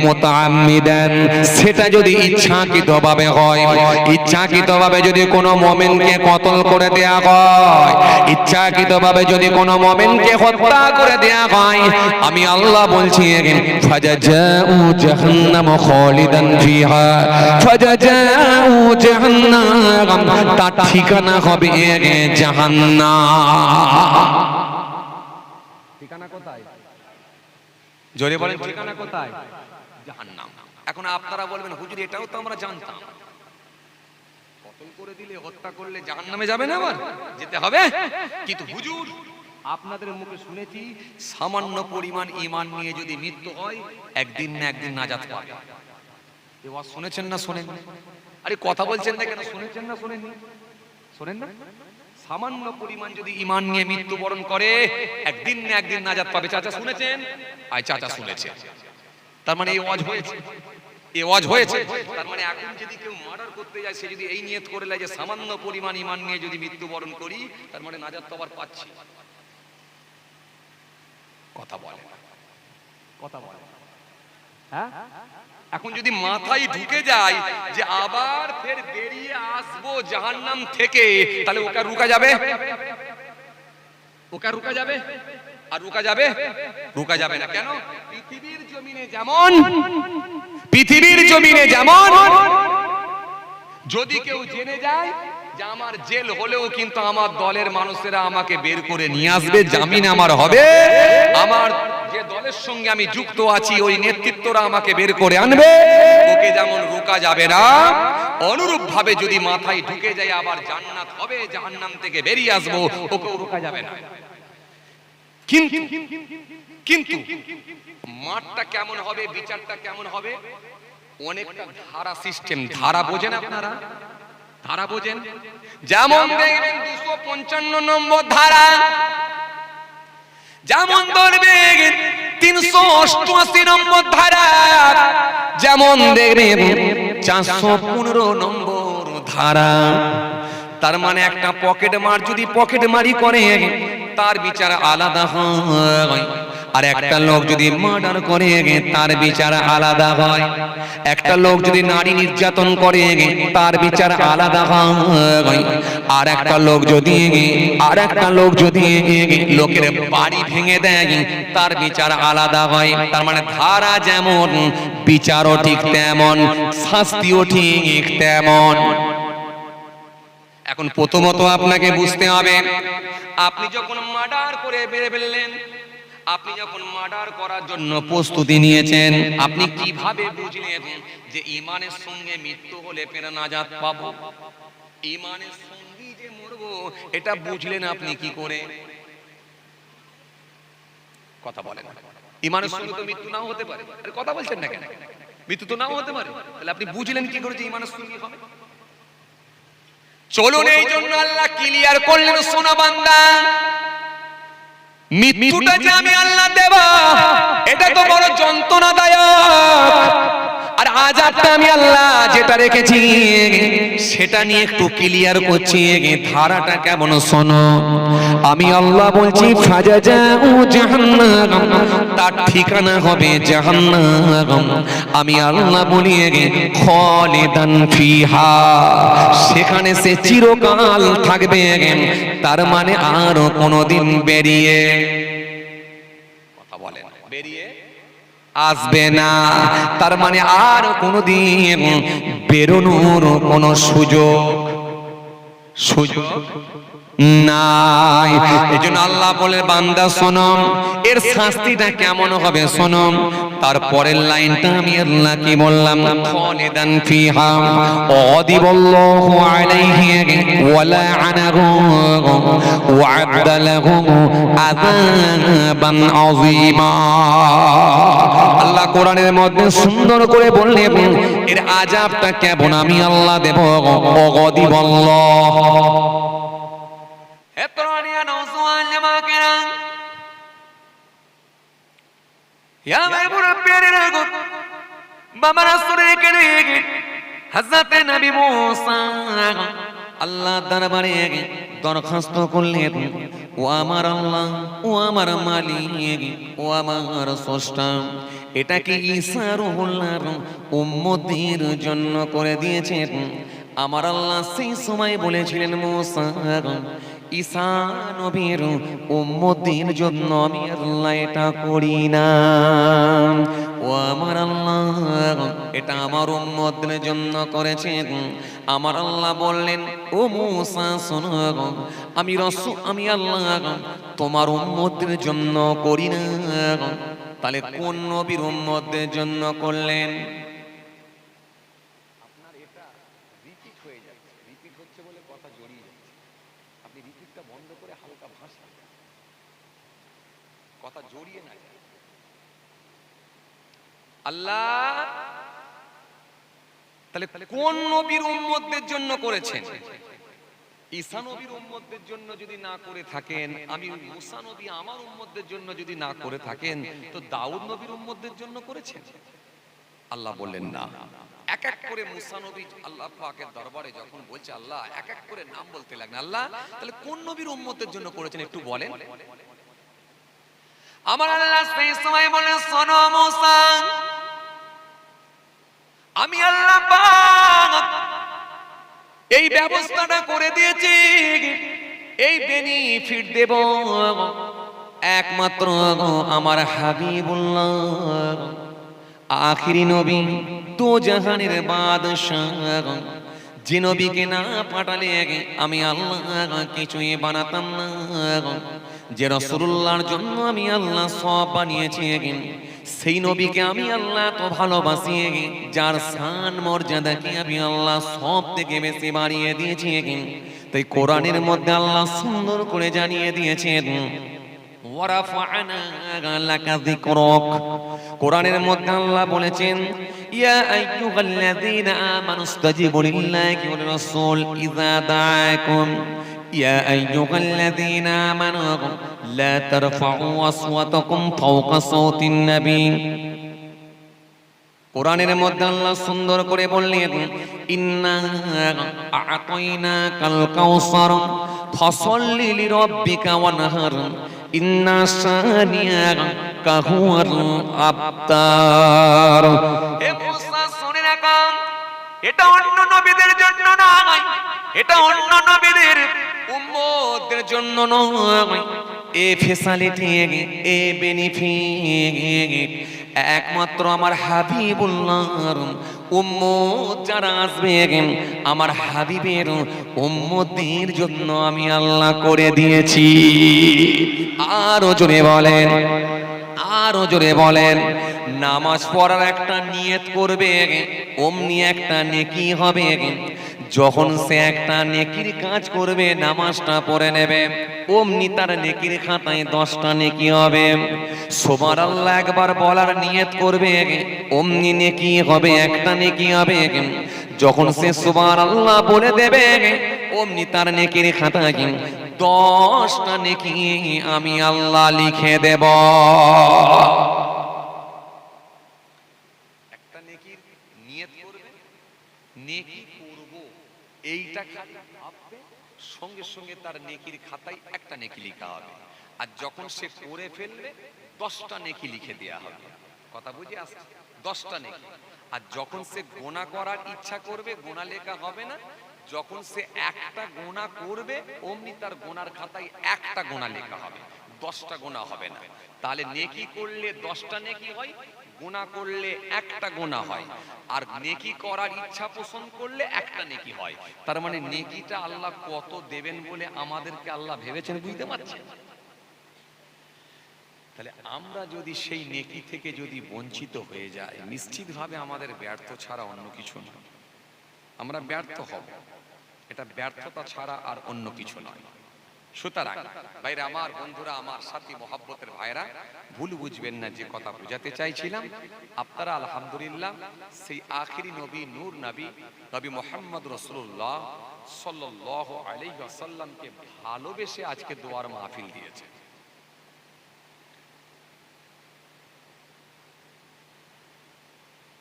মুতাআম্মিদান, সেটা যদি ইচ্ছাকৃতভাবে হয়, ইচ্ছাকৃতভাবে যদি কোন মুমিনকে কতল করে দেয়া হয়, ইচ্ছাকৃতভাবে যদি কোন মুমিনকে হত্যা করে দেয়া হয়, আমি আল্লাহ বলছি ফাজাজাউ জাহান্নাম খালিদান ফিহা ফাজাজাউ জাহান্নাম, তার ঠিকানা হবে জাহান্নাম। ঠিকানা কোথায়? জোরে বলেন, ঠিকানা কোথায়? জাহান্নাম। এখন আপনারা বলবেন, হুজুর এটাও তো আমরা জানতাম, কতল করে দিলে, হত্যা করলে জাহান্নামে যাবে না, আবার যেতে হবে। কিন্তু হুজুর আপনাদের মুখে শুনেছি, সামান্য পরিমাণ ঈমান নিয়ে যদি মৃত্যু হয়, একদিন না একদিন নাজাত পাবে। এই ওয়াজ শুনেছেন না শোনেন? আরে কথা বলছেন না কেন? শুনেছেন না শোনেননি? শোনেন না? সামান্য পরিমাণ যদি ঈমান নিয়ে মৃত্যুবরণ করে, একদিন না একদিন নাজাত পাবে। চাচা শুনেছেন? আয় চাচা শুনেছে। তার মানে এই ওয়াজ হয়েছে, এই ওয়াজ হয়েছে। তার মানে এখন যদি কেউ মার্ডার করতে যায়, সে যদি এই নিয়ত করে নেয় যে সামান্য পরিমাণ ঈমান নিয়ে যদি মৃত্যুবরণ করি, তার মানে নাজাত তো আবার পাচ্ছি। কথা বলে, কথা বলে। হ্যাঁ, এখন যদি মাথায় ঢুকে যায় যে আবার ফের বেরিয়ে আসবো জাহান্নাম থেকে, তাহলে ওকে রুকা যাবে? ওকে রুকা যাবে? আর রোকা যাবে? রোকা যাবে না। কেন? পৃথিবীর জমিনে যেমন যদি কেউ জেনে যায় যে আমার জেল হলেও কিন্তু আমার দলের মানুষেরা আমাকে বের করে নিয়ে আসবে, জামিন আমার হবে, আমার যে দলের সঙ্গে আমি যুক্ত আছি ওই নেতৃত্বরা আমাকে বের করে আনবে, ওকে যেমন রোকা যাবে না, অনুরূপ ভাবে যদি মাথায় ঢুকে যায় আবার জান্নাত হবে, জাহান্নাম থেকে বেরিয়ে আসবো, ওকেও রোকা যাবে না। কিন্তু মাঠটা কেমন হবে, বিচারটা কেমন হবে? অনেকটা ধারা সিস্টেম। ধারা বোঝেন আপনারা? ধারা বোঝেন? যেমন দেখবেন 255 নম্বর ধারা, যেমন ধরবেন 388 নম্বর ধারা, যেমন দেখবেন 415 নম্বর ধারা। তার মানে একটা পকেট মার যদি পকেট মারি করে তার বিচার আলাদা হয়, আর একটা লোক যদি মার্ডার করে তার বিচার আলাদা হয়। একটা লোক যদি নারী নির্যাতন করে তার বিচার আলাদা হয়। আর একটা লোক যদি লোকের বাড়ি ভেঙে দেয় তার বিচার আলাদা হয়। তার মানে ধারা যেমন বিচারও ঠিক তেমন, শাস্তিও ঠিক তেমন। এখন প্রথমত আপনাকে বুঝতে হবে, আপনি যখন মার্ডার করে বেরিয়ে ফেললেন, আপনি যখন মার্ডার করার জন্য প্রস্তুতি নিয়েছেন, আপনি কিভাবে বুঝলেন যে ঈমানের সঙ্গে মৃত্যু হলে ফের নাজাত পাবো? ঈমানের সঙ্গে যে মরবো এটা বুঝলেন আপনি কি করে? কথা বলেন। ঈমানের সঙ্গে তো মৃত্যু নাও হতে পারে। আরে কথা বলছেন না কেন? মৃত্যু তো নাও হতে পারে, তাহলে আপনি বুঝলেন কি করে যে ঈমানের সঙ্গে হবে? চলুন এই জন্য আল্লাহ ক্লিয়ার করলেন, সোনা বান্দা, মৃত্যুটা যে আমি আল্লাহ দেব এটা তো বড় যন্ত্রণাদায়ক, আর আযাবটা আমি আল্লাহ যেটা রেখেছি সেটা নিয়ে একটু ক্লিয়ার করছি। ধারাটা কেমন শোনো। আমি আল্লাহ বলছি ফাজাজাউ জাহান্নাম, তার ঠিকানা হবে জাহান্নাম। আমি আল্লাহ বলি খালিদান ফিহা, সেখানে সে চিরকাল থাকবে। তার মানে আর কোনোদিন বেরিয়ে আসবে না। তার মানে আর কোনোদিন বেরোনোর কোনো সুযোগ নাই। এজন্য আল্লাহ বলে বান্দা শোনো, এর শাস্তিটা কেমন হবে শোনো। তারপরের লাইনটা আমি আল্লাহ কি বললাম? খালিদান ফিহা ওয়াদিবাল্লাহু আলাইহি ওয়া লা'নাহু ওয়া আ'আদ্দা লাহু আযাবান আযীমা। আল্লাহ কোরআনের মধ্যে সুন্দর করে বললেন এর আযাবটা কেমন আমি আল্লাহ দেব। ওয়াদিবাল্লাহ, এতরানিয়া নওজওয়ান জামাকেরা, ইয়া মাইবুর প্যারেরা গো, বাবা রাসূলের কেনে হযরতে নবী মুসা আল্লাহ দরবারে দরখাস্ত করলেন, ও আমার আল্লাহ, ও আমার মালিক, ও আমার স্রষ্টা, এটা কি ঈসা রুহুল্লাহর উম্মতের জন্য করে দিয়েছেন? আমার আল্লাহ সেই সময় বলেছিলেন মুসা ঈসা নবীর উম্মতের জন্য আমি আল্লাহ এটা করি না। ও আমার আল্লাহ, এটা আমার উম্মতের জন্য করেছেন। আমার আল্লাহ বললেন, ও মুসা শোনো, আমি আল্লাহ তোমার উম্মতের জন্য করি না। তাহলে কোন নবীর উম্মতের জন্য করলেন? আল্লাহ তাহলে কোন নবীর উম্মতদের জন্য করেছেন? ঈসা নবীর উম্মতদের জন্য যদি না করে থাকেন, আমি মুসা নবী আমার উম্মতদের জন্য যদি না করে থাকেন, তো দাউদ নবীর উম্মতদের জন্য করেছেন? আল্লাহ বললেন না। এক এক করে মুসা নবী আল্লাহ পাকের দরবারে যখন বলছে, আল্লাহ এক এক করে নাম বলতে লাগলেন। আল্লাহ তাহলে কোন নবীর উম্মতদের জন্য করেছেন একটু বলেন। আমার আল্লাহ সেই সময় বলেন, শোনো মুসা, আমি আল্লাহ পাক এই ব্যবস্থাটা করে দিয়েছি, এই বেনিফিট দেব একমাত্র আমার হাবিবুল্লাহ আখিরি নবী, দু জাহানের বাদশাহ, যে নবীকে না পাঠালে আমি আল্লাহ কিছুই বানাতাম না। যে রাসূলুল্লাহর জন্য আমি আল্লাহ সব বানিয়েছি, সেই নবীকে আমি আল্লাহ তো ভালোবাসি, যার শান মর্যাদাকে আমি আল্লাহ সব থেকে বেশি বাড়িয়ে দিয়েছি। তাই কোরআনের মধ্যে আল্লাহ সুন্দর করে জানিয়ে দিয়েছেন, ওয়ারাফা'না লাকা যিকরাক। কোরআনের মধ্যে আল্লাহ বলেছেন, ইয়া আইয়ুহাল্লাযীনা আমানুস্তাজিবু লিল্লাহি ওয়ার রাসূল ইযা দাআকুম, ইয়া আইয়ুহাল্লাযীনা আমানু লা তারফা'উ আসওয়াতাকুম ফাওকা সাওতিন নবী। কোরআনের মধ্যে আল্লাহ সুন্দর করে বললেন, ইন্না আ'তাইনাকাল কাউসার ফাসাল্লি লিরাব্বিকা ওয়ানহার, ইন্না শানিয়াকা হুয়াল আবতার। হে মুসা শুনে রাখো, এটা অন্য নবীদের জন্য নয়, এটা অন্য নবীদের উম্মতদের জন্য নয়। এ ফেসালিটি, এ বেনিফিট একমাত্র আমার হাবিবুল্লাহর উম্মত যারা আসবে, আমার হাবিবের উম্মতদের জন্য আমি আল্লাহ করে দিয়েছি। আরো জোরে বলেন, আরো জোরে বলেন। নামাজ পড়ার একটা নিয়ত করবে, অমনি একটা নেকি হবে। যখন সে একটা নেকির কাজ করবে, নামাজটা পড়ে নেবে, অমনি তার নেকির খাতায় 10টা নেকি হবে। সুবহানাল্লাহ একবার বলার নিয়ত করবে, অমনি নেকি হবে, একটা নেকি হবে। যখন সে সুবহানাল্লাহ বলে দেবে, অমনি তার নেকির খাতায় 10টা নেকি আমি আল্লাহ লিখে দেব। একটা নেকির নিয়ত করবে, নেকি করব, এইটা খালি ভাববে, সঙ্গে সঙ্গে তার নেকির খাতায় একটা নেকি লেখা হবে। আর যখন সে করে ফেলবে, 10টা নেকি লিখে দেয়া হবে। কথা বুঝে আসছে? 10টা নেকি। আর যখন সে গোনা করার ইচ্ছা করবে, গোনা লেখা হবে না। যখন সে একটা গোনা করবে, অমনি তার গোনার খাতায় একটা গোনা লেখা হবে, 10টা গোনা হবে না। তাহলে নেকি করলে 10টা নেকি হয়, গোনা করলে একটা গোনা হয়। আর নেকি করার ইচ্ছা পোষণ করলে একটা নেকি হয়। তার মানে নেকিটা আল্লাহ কত দেবেন বলে আমাদেরকে আল্লাহ ভেবেছেন, বুঝতে পারছেন? তাহলে আমরা যদি সেই নেকি থেকে যদি বঞ্চিত হয়ে যাই, নিশ্চিতভাবে আমাদের ব্যর্থ ছাড়া অন্য কিছু নয়। আমরা ব্যর্থ হব, এটা ব্যর্থতা ছাড়া আর অন্য কিছু নয়। সুতরাং ভাইরা আমার, বন্ধুরা আমার, সাথী মহব্বতের ভাইরা, ভুল বুঝবেন না, যে কথা বোঝাতে চাইছিলাম, আপনারা আলহামদুলিল্লাহ সেই আখিরি নবী, নূর নবী, নবী মুহাম্মদ রাসূলুল্লাহ সাল্লাল্লাহু আলাইহি ওয়াসাল্লামকে ভালোবেসে আজকে দোয়ার মাহফিল দিয়েছে।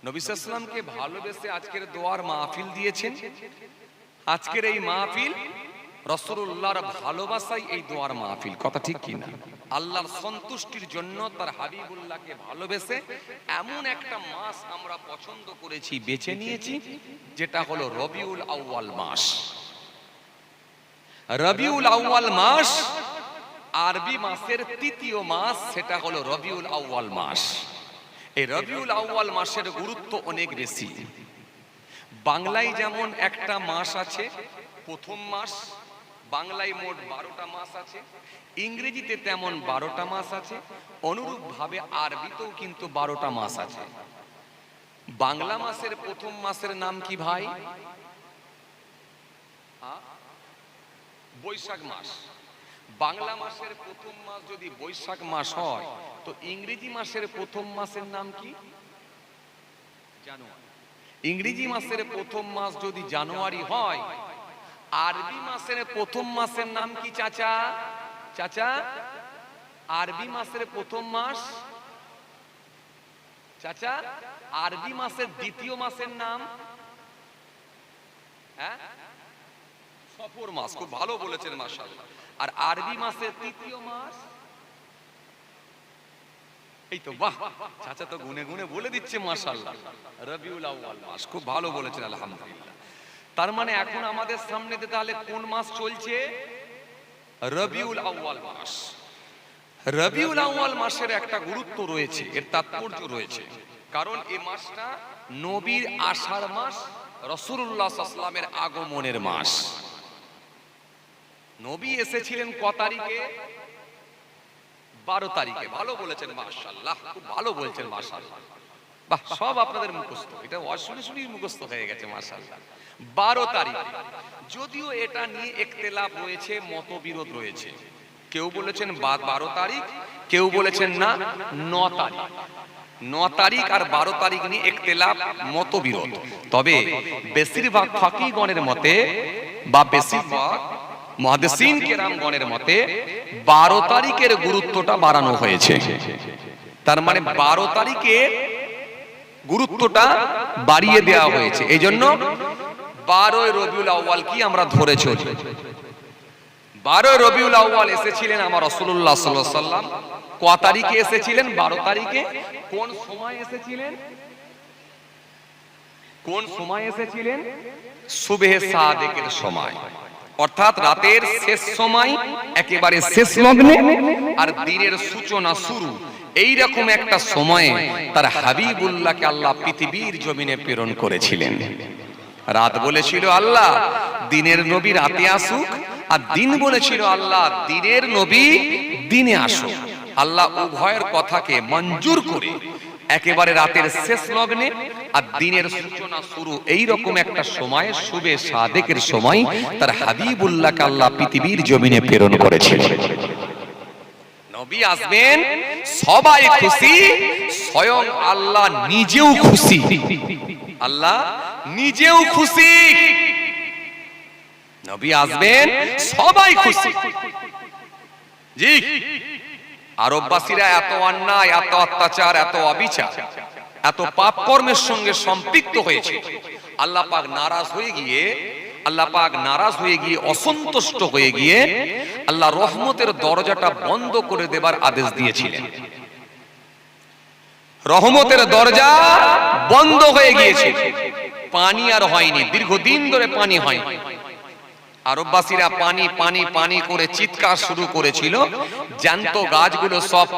নবী সাল্লাল্লাহু আলাইহি ওয়াসাল্লামকে ভালোবেসে আজকের দোয়ার মাহফিল দিয়েছেন। আজকের এই মাহফিল রাসূলুল্লাহর ভালোবাসায় এই দোয়ার মাহফিল। কথা ঠিক কি না? আল্লাহর সন্তুষ্টির জন্য তার হাবিবুল্লাহকে ভালোবেসে এমন একটা মাস আমরা পছন্দ করেছি, বেছে নিয়েছি, যেটা হলো রবিউল আউয়াল মাস। রবিউল আউয়াল মাস আরবি মাসের তৃতীয় মাস, সেটা হলো রবিউল আউয়াল মাস। এই রবিউল আউয়াল মাসের গুরুত্ব অনেক বেশি। বাংলায় যেমন একটা মাস আছে প্রথম মাস, বাংলায় মোট 12টা মাস আছে, ইংরেজিতে তেমন 12টা মাস আছে, অনুরূপ ভাবে আরবিতেও কিন্তু 12টা মাস আছে। বাংলা মাসের প্রথম মাসের নাম কি ভাই? বৈশাখ মাস। বাংলা মাসের প্রথম মাস যদি বৈশাখ মাস হয়, তো ইংরেজি মাসের প্রথম মাসের নাম কি? জানুয়ারি। ইংরেজি মাসের প্রথম মাস যদি জানুয়ারি হয়, আরবি মাসের প্রথম মাসের নাম কি চাচা? চাচা, আরবি মাসের প্রথম মাস, চাচা, আরবি মাসের দ্বিতীয় মাসের নাম? হ্যাঁ, সফর মাস। খুব ভালো বলেছেন, মাশাআল্লাহ। আর আরবি মাসের তৃতীয় মাস? এই তো, বাহ, চাচা তো গুনে গুনে বলে দিচ্ছে, মাশাআল্লাহ। রবিউল আউয়াল মাস, খুব ভালো বলেছেন, আলহামদুলিল্লাহ। তার মানে এখন আমাদের সামনে তাহলে কোন মাস চলছে? রবিউল আউয়াল মাস। রবিউল আউয়াল মাসের একটা গুরুত্ব রয়েছে, এর তাৎপর্য রয়েছে, কারণ এই মাসটা নবীর আসার মাস, রাসূলুল্লাহ সাল্লাল্লাহু আলাইহি ওয়াসাল্লামের আগমনের মাস। নবী এসেছিলেন ক তারিখে? 12 তারিখে। ভালো বলেছেন, মাশাআল্লাহ, খুব ভালো বলছেন, মাশাআল্লাহ। বাহ, সব আপনাদের মুখস্থ, এটা শুনে শুনেই মুখস্থ হয়ে গেছে, মাশাআল্লাহ। 12 তারিখ। যদিও এটা নিয়ে ইখতিলাফ রয়েছে, মতবিরোধ রয়েছে। কেউ বলেছেন 12 তারিখ, কেউ বলেছেন না 9 তারিখ। 9 তারিখ আর 12 তারিখ নিয়ে ইখতিলাফ, মতবিরোধ। তবে বেশিরভাগ ফাকিহগণের মতে বা বেশিরভাগ মুহাদ্দিসিন কেরামগণের মতে 12 তারিখের গুরুত্বটা বাড়ানো হয়েছে। তার মানে 12 তারিখের গুরুত্বটা বাড়িয়ে দেওয়া হয়েছে। এই জন্য 12 রবিউল আউয়াল কি আমরা ধরে চলি। 12 রবিউল আউয়াল এসেছিলেন আমার রাসূলুল্লাহ সাল্লাল্লাহু আলাইহি ওয়াসাল্লাম। ক তারিখে এসেছিলেন? 12 তারিখে। কোন সময় এসেছিলেন? কোন সময় এসেছিলেন? সুবহে সাদেকের সময়, অর্থাৎ রাতের শেষ সময়, একেবারে শেষ লগ্নে, আর দিনের সূচনা শুরু, এই রকম একটা সময়ে তার হাবিবুল্লাহকে আল্লাহ পৃথিবীর জমিনে প্রেরণ করেছিলেন। রাত বলেছিল আল্লাহ দিনের নবী রাতে আসুক, আর দিন বলেছিল আল্লাহ দিনের নবী দিনে আসুক। আল্লাহ উভয়ের কথাকে মঞ্জুর করে একেবারে রাতের শেষ লগ্নে আর দিনের সূচনা শুরু, এই রকম একটা সময়, শুবে সাদেকের সময় তার হাবিবুল্লাহকে আল্লাহ পৃথিবীর জমিনে প্রেরণ করেছিলেন। নবী আসবেন, সবাই খুশি, স্বয়ং আল্লাহ নিজেও খুশি। আল্লাহ নিজেও খুশি। নবী আসবেন, সবাই খুশি। জি, আরববাসীরা এত অন্যায়, এত অত্যাচার, এত অবিচার, এত পাপ কর্মের সঙ্গে সম্পৃক্ত হয়েছে। আল্লাহ পাক নারাজ হয়ে গিয়ে অসন্তুষ্ট হয়ে গিয়ে আল্লাহ রহমতের দরজাটা বন্ধ করে দেবার আদেশ দিয়েছিলেন। রহমতের দরজা বন্ধ হয়ে গিয়েছে, পানি আর হয়নি, দীর্ঘদিন ধরে পানি হয়নি। আরববাসীরা পানি পানি পানি করে চিৎকার শুরু করেছিল। জ্যান্ত গাছগুলো সব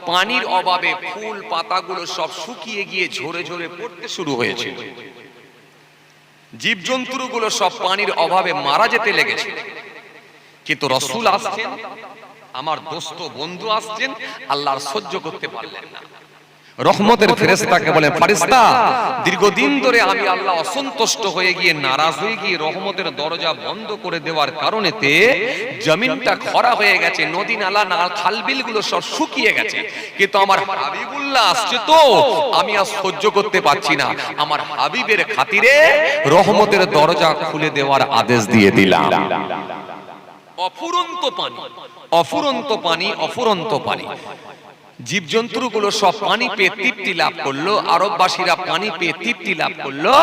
পানির অভাবে, ফুল পাতাগুলো সব শুকিয়ে গিয়ে ঝরে ঝরে পড়তে শুরু হয়েছিল। জীবজন্তুগুলো সব পানির অভাবে মারা যেতে লেগেছে। কিন্তু রাসূল আসছেন, আমার দোস্ত বন্ধু আসছেন, আল্লাহ সহ্য করতে পারলেন না। রহমতের ফেরেশতাকে বলেন, ফেরেশতা, দীর্ঘদিন ধরে আমি আল্লাহ অসন্তুষ্ট হয়ে গিয়ে, নারাজ হয়ে গিয়ে রহমতের দরজা বন্ধ করে দেওয়ার কারণেতে জমিনটা খরা হয়ে গেছে, নদী নালা খালবিলগুলো সব শুকিয়ে গেছে। কিন্তু আমার হাবিবুল্লাহ আসছে, তো আমি আর সহ্য করতে পারছি না। আমার হাবিবের খাতিরে রহমতের দরজা খুলে দেওয়ার আদেশ দিয়ে দিলাম। অফুরন্ত পানি, অফুরন্ত পানি, অফুরন্ত পানি। জীবজন্তুগুলো সব পানি পেয়ে তৃপ্তি লাভ করলো, আরববাসীরা পানি পেয়ে তৃপ্তি লাভ করলো।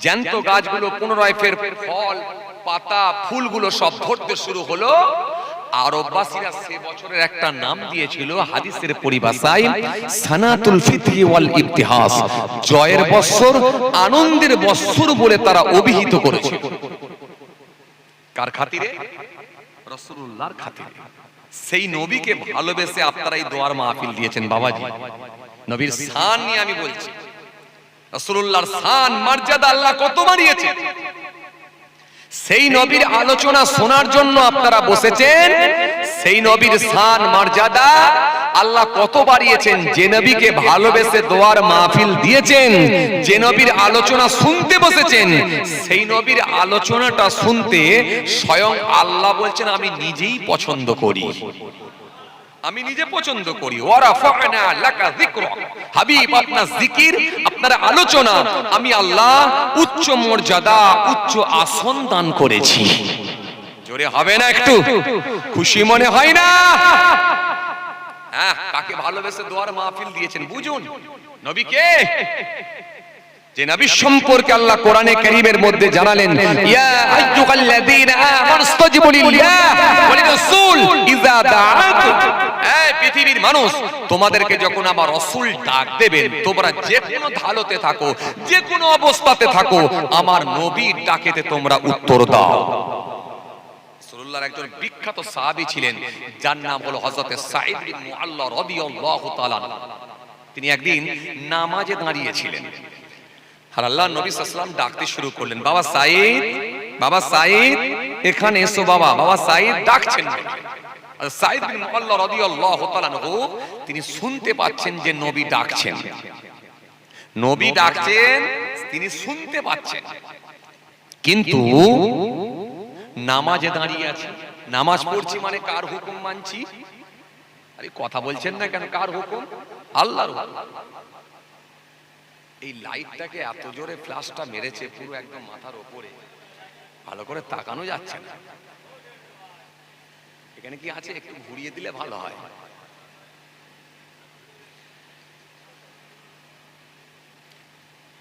জ্যান্ত গাছগুলো পুনরায় ফের ফল পাতা ফুলগুলো সব ধরতে শুরু হলো। আরববাসীরা সে বছরের একটা নাম দিয়েছিল হাদিসের পরিভাষায় সানাতুল ফিতরি ওয়াল ইবতিহাস, জয়ের বৎসর, আনন্দের বৎসর বলে তারা অভিহিত করেছে। কার খাতিরে? রাসূলুল্লাহর খাতিরে। সেই নবীকে ভালোবেসে আপনারা এই দোয়ার মাহফিল দিয়েছেন। বাবাজি, নবীর শান নিয়ে আমি বলছি, রাসূলুল্লাহর শান মর্যাদা আল্লাহ কত বাড়িয়েছে। সেই নবীর আলোচনা শোনার জন্য আপনারা বসেছেন। সেই নবীর শান মর্যাদা আল্লাহ কত বাড়িয়েছেন। যে নবীকে ভালোবেসে দোয়ার মাহফিল দিয়েছেন, যে নবীর আলোচনা শুনতে বসেছেন, সেই নবীর আলোচনাটা শুনতে স্বয়ং আল্লাহ বলছেন আমি নিজেই পছন্দ করি, আমি নিজে পছন্দ করি। ওয়ারাফা'না লাকা যিকরা, হাবিব আপনার জিকির, আপনার আলোচনা আমি আল্লাহ উচ্চ মর্যাদা, উচ্চ আসন দান করেছি। জোরে হবে না একটু? খুশি মনে হয় না? হ্যাঁ, কাকে ভালোবেসে দোয়ার মাহফিল দিয়েছেন বুঝুন। নবীকে, যে নবী সম্পর্কে আল্লাহ কোরআনে কারীমের মধ্যে জানালেন, ইয়া আইয়ুহাল্লাযীনা আমানু ইসতাজিবু লিল্লাহ ওয়া লিরাসূল ইযা দাআকুম। এই পৃথিবীর মানুষ, তোমাদেরকে যখন আমার রাসূল ডাক দেবেন, তোমরা যে কোনো হালতে থাকো, যে কোনো অবস্থাতে থাকো, আমার নবীর ডাকেতে তোমরা উত্তর দাও। রাসূলুল্লাহর একজন বিখ্যাত সাহাবী ছিলেন, যার নাম হলো হযরত সাঈদ বিন মুআল্লা রাদিয়াল্লাহু তাআলা। তিনি একদিন নামাজে দাঁড়িয়েছিলেন, আর আল্লাহর নবী সাল্লাল্লাহু আলাইহি ওয়াসাল্লাম ডাকতে শুরু করলেন, বাবা সাঈদ, বাবা সাঈদ, এখানে এসো বাবা। বাবা সাঈদ ডাকছেন। সাঈদ বিন মুআল্লা রাদিয়াল্লাহু তাআলা তিনি শুনতে পাচ্ছেন যে নবী ডাকছেন, নবী ডাকছেন, তিনি শুনতে পাচ্ছেন, কিন্তু নামাজে দাঁড়িয়ে আছে। নামাজ পড়ছি মানে কার হুকুম মানছি? আরে কথা বলছেন না কেন? কার হুকুম? আল্লাহর হুকুম। এই লাইটটাকে এত জোরে ফ্ল্যাশটা মেরেছে পুরো একদম মাথার উপরে, ভালো করে তাকানো যাচ্ছে না। এখানে কি আছে? একটু ঘুরিয়ে দিলে ভালো হয়।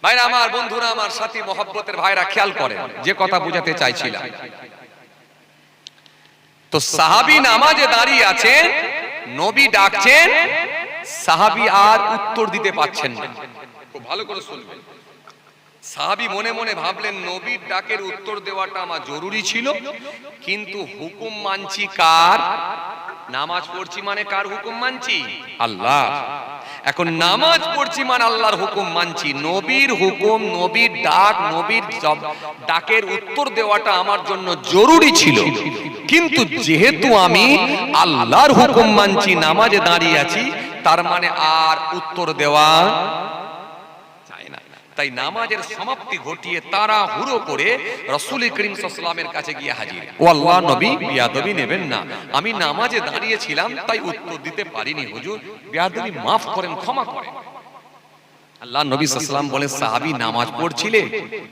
ভাইরা আমার, বন্ধুরা আমার, সাথী মহব্বতের ভাইরা, খেয়াল করেন যে কথা বোঝাতে চাইছিলাম। তো সাহাবী নামাজে দাঁড়িয়ে আছেন, নবী ডাকছেন, সাহাবী আর উত্তর দিতে পারছেন না। খুব ভালো করে শুনবেন। সাহাবী মনে মনে ভাবলেন, নবীর ডাকের উত্তর দেওয়াটা আমার জরুরি ছিল, কিন্তু হুকুম মানছি কার? নামাজ পড়ছি মানে কার হুকুম মানছি? আল্লাহ। এখন নামাজ পড়ছি মানে আল্লাহর হুকুম মানছি। নবীর হুকুম, নবীর ডাক, নবীর ডাকের উত্তর দেওয়াটা আমার জন্য জরুরি ছিল, কিন্তু যেহেতু আমি আল্লাহর হুকুম মানছি, নামাজে দাঁড়িয়ে আছি, তার মানে আর উত্তর দেওয়া চাই না। তাই নামাজের সমাপ্তি ঘটিয়ে তাড়াহুড়ো করে রাসূল করিম সাল্লাল্লাহু আলাইহি ওয়াসাল্লামের কাছে গিয়ে হাজির। ও আল্লাহ নবী, বিয়াদবি নেবেন না, আমি নামাজে দাঁড়িয়েছিলাম তাই উত্তর দিতে পারিনি, হুজুর বিয়াদবি মাফ করেন, ক্ষমা করেন। আল্লাহ নবী সাল্লাল্লাহু আলাইহি ওয়াসাল্লাম বলেন, সাহাবী নামাজ পড়ছিলে,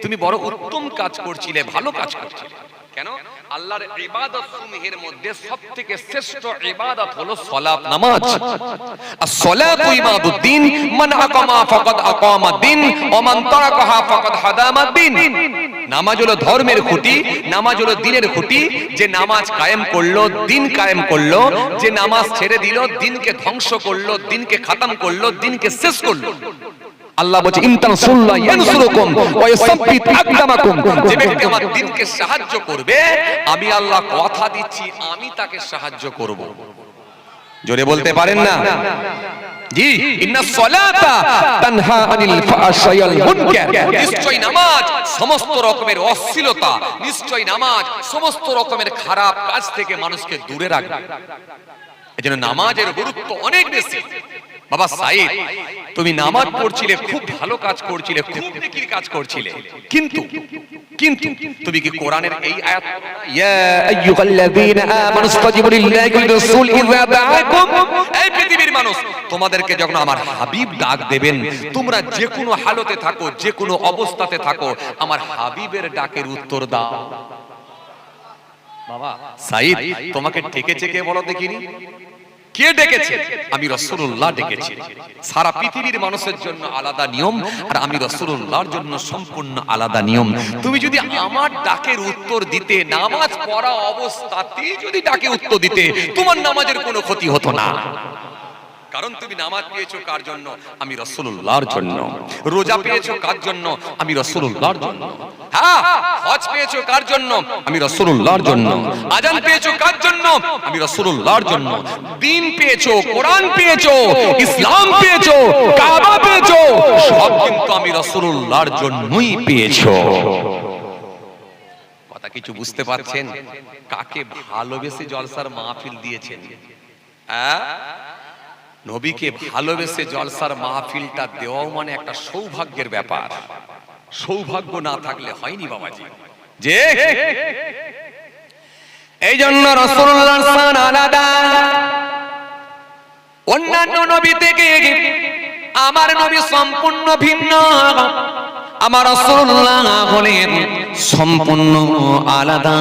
তুমি বড় উত্তম কাজ করছিলে, ভালো কাজ করছিলে। কেন? আল্লাহর ইবাদত সমূহের মধ্যে সবথেকে শ্রেষ্ঠ ইবাদত হলো সালাত, নামাজ। as-salatu imaduddin, মান আকামা ফাকাদ আকামাদ-দ্বীন ওয়া মান তারাকাহা ফাকাদ হাদামাদ-দ্বীন। নামাজ হলো ধর্মের খুঁটি, নামাজ হলো দ্বীনের খুঁটি। যে নামাজ কায়েম করলো, দ্বীন কায়েম করলো। যে নামাজ ছেড়ে দিল, দ্বীনকে ধ্বংস করলো, দ্বীনকে খতম করলো, দ্বীনকে শেষ করলো। আল্লাহ বলছে, ইনতানসুরুল্লাহ ইয়ানসুরুকুম ওয়া ইউসাব্বিত আকদামাকুম। যে ব্যক্তি আমার দ্বীনকে সাহায্য করবে, আমি আল্লাহ কথা দিচ্ছি আমি তাকে সাহায্য করব। জোরে বলতে পারেন না? জি, ইন্নাস সালাতা তানহা আনিল ফাহশাই ওয়াল মুনকার। নিশ্চয় নামাজ সমস্ত রকমের অশ্লীলতা, নিশ্চয় নামাজ সমস্ত রকমের খারাপ কাজ থেকে মানুষকে দূরে রাখবে। এজন্য নামাজের গুরুত্ব অনেক বেশি। বাবা সাঈদ, তুমি নামাজ পড়ছিলে, খুব ভালো কাজ করছিলে, খুব নেকির কাজ করছিলে, কিন্তু তুমি কি কোরআনের এই আয়াত, ইয়া আইয়ুহাল্লাযীনা আমানু ইসতাজিবু লিল্লাহি ওয়ার রাসূল ইযা দাআকুম, এই পৃথিবীর মানুষ, তোমাদেরকে যখন আমার হাবিব ডাক দেবেন, তোমরা যে কোনো হালতে থাকো, যে কোনো অবস্থাতে থাকো, আমার হাবিবের ডাকের উত্তর দাও। বাবা সাঈদ, তোমাকে ডেকেছে কে বলো দেখিনি? কে ডেকেছে? আমি রাসূলুল্লাহ ডেকেছি। সারা পৃথিবীর মানুষের জন্য আলাদা নিয়ম, আর আমি রাসূলুল্লাহর জন্য সম্পূর্ণ আলাদা নিয়ম। তুমি যদি আমার ডাকের উত্তর দিতে, নামাজ পড়া অবস্থাতেই যদি ডাকে উত্তর দিতে, তোমার নামাজের কোনো ক্ষতি হতো না। কারণ তুমি নামাজ পেয়েছো কার জন্য? আমি রাসূলুল্লাহর জন্য। রোজা পেয়েছো কার জন্য? আমি রাসূলুল্লাহর জন্য। হ্যাঁ, হজ পেয়েছো কার জন্য? আমি রাসূলুল্লাহর জন্য। আযান পেয়েছো কার জন্য? আমি রাসূলুল্লাহর জন্য। দ্বীন পেয়েছো, কোরআন পেয়েছো, ইসলাম পেয়েছো, কাবা পেয়েছো, সব কিন্তু আমি রাসূলুল্লাহর জন্যই পেয়েছো। কথা কিছু বুঝতে পারছেন? কাকে ভালোবেসে জলসার মাহফিল দিয়েছেন? হ্যাঁ, নবীকে ভালোবেসে জলসার মাহফিলটা দেওয়াও মানে একটা সৌভাগ্যের ব্যাপার। সৌভাগ্য না থাকলে হয়নি বাবাজি। যে এই জন্য রাসূলুল্লাহর শান আলাদা, অন্যান্য নবী থেকে আমার নবী সম্পূর্ণ ভিন্ন। আমার রাসূলুল্লাহ হলেন সম্পূর্ণ আলাদা।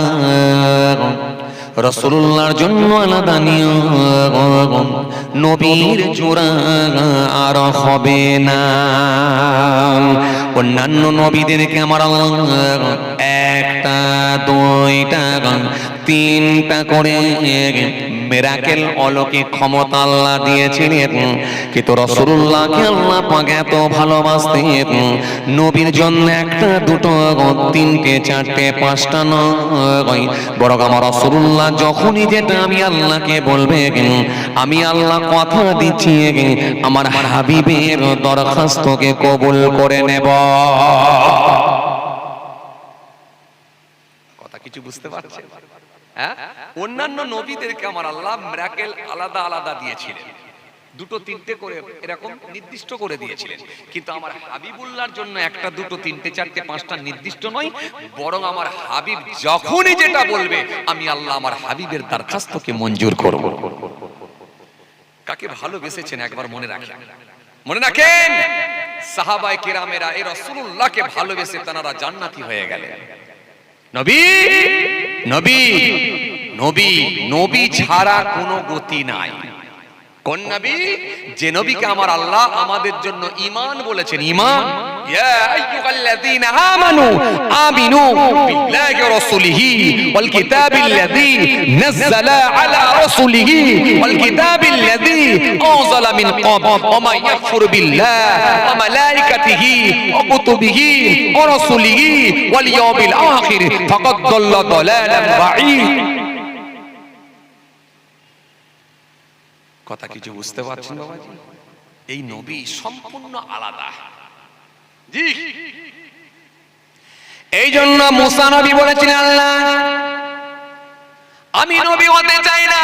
রাসূলুল্লাহর জন্য আলাদা নিয়ম, নবীর জোড়া আর হবে না। অন্যান্য নবীদেরকে আমার একটা, দুইটা, তিনটা করে মিরাকেল অলৌকিক ক্ষমতা আল্লাহ দিয়েছিলেন। কিন্তু রাসূলুল্লাহকে আল্লাহ পাক এত ভালোবাসতেন, নবীর জন্য একটা দুটো তিনটে চারটে পাঁচটা নয়, বরং আমার রাসূলুল্লাহ যখনই যেটা আমি আল্লাহকে বলবে, আমি আল্লাহ কথা দিচ্ছি আমার হাবিবের দরখাস্তকে কবুল করে নেব। কথা কিছু বুঝতে পারছেন? হ্যাঁ, অন্যান্য নবীদেরকে আমার আল্লাহ মিরাকেল আলাদা আলাদা দিয়েছিলেন, দুটো তিনটে করে এরকম নির্দিষ্ট করে দিয়েছিলেন। কিন্তু আমার হাবিবুল্লাহর জন্য একটা দুটো তিনটে চারটে পাঁচটা নির্দিষ্ট নয়, বরং আমার হাবিব যখনই যেটা বলবে আমি আল্লাহ আমার হাবিবের দরখাস্তকে মঞ্জুর করব। কাকে ভালোবেসেছেন একবার মনে রাখেন, মনে রাখেন সাহাবায়ে কেরামেরা এই রাসূলুল্লাহকে ভালোবেসে তারা জান্নাতি হয়ে গেলেন। নবী নবী নবী নবী ছাড়া কোনো গতি নাই। কোন নবী? যে নবীকে আমার আল্লাহ আমাদের জন্য ঈমান বলেছেন। ঈমান, ইয়া আইয়ুহাল্লাযীনা আমানু আমিনু বিল্লাহি ওয়া রাসূলিহি ওয়াল কিতাবিল্লাযী নাযালা আলা রাসূলিহি ওয়াল কিতাবিল্লাযী আনজালা মিন ক্বাব ওয়া মা ইয়াকফুরু বিল্লাহি ওয়া মালাইকাতিহি ওয়া কুতুবিহি ওয়া রাসূলিহি ওয়াল ইয়াউমিল আখির ফাকাদ দাল্লা দালালান বাঈদ। কথা কিছু বুঝতে পারছেন বাবাজি? এই নবী সম্পূর্ণ আলাদা। জি, এই জন্য মুসা নবী বলেছিলেন, আল্লাহ আমি নবী হতে চাই না,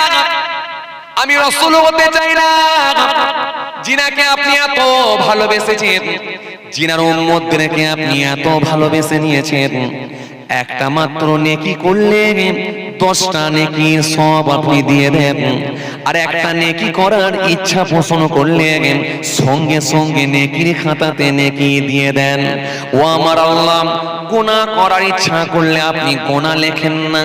আমি রাসূল হতে চাই না, যিনাকে আপনি এত ভালোবেসেছেন, যিনার উম্মতদেরকে আপনি এত ভালোবেসে নিয়েছেন, একটা মাত্র নেকি করলে 10টা নেকি সব আপনি দিয়ে দেন, আর একটা নেকি করার ইচ্ছা পোষণ করলে সঙ্গে সঙ্গে নেকির খাতাতে নেকি দিয়ে দেন। ও আমার আল্লাহ, গুনাহ করার ইচ্ছা করলে আপনি গুনাহ লেখেন না,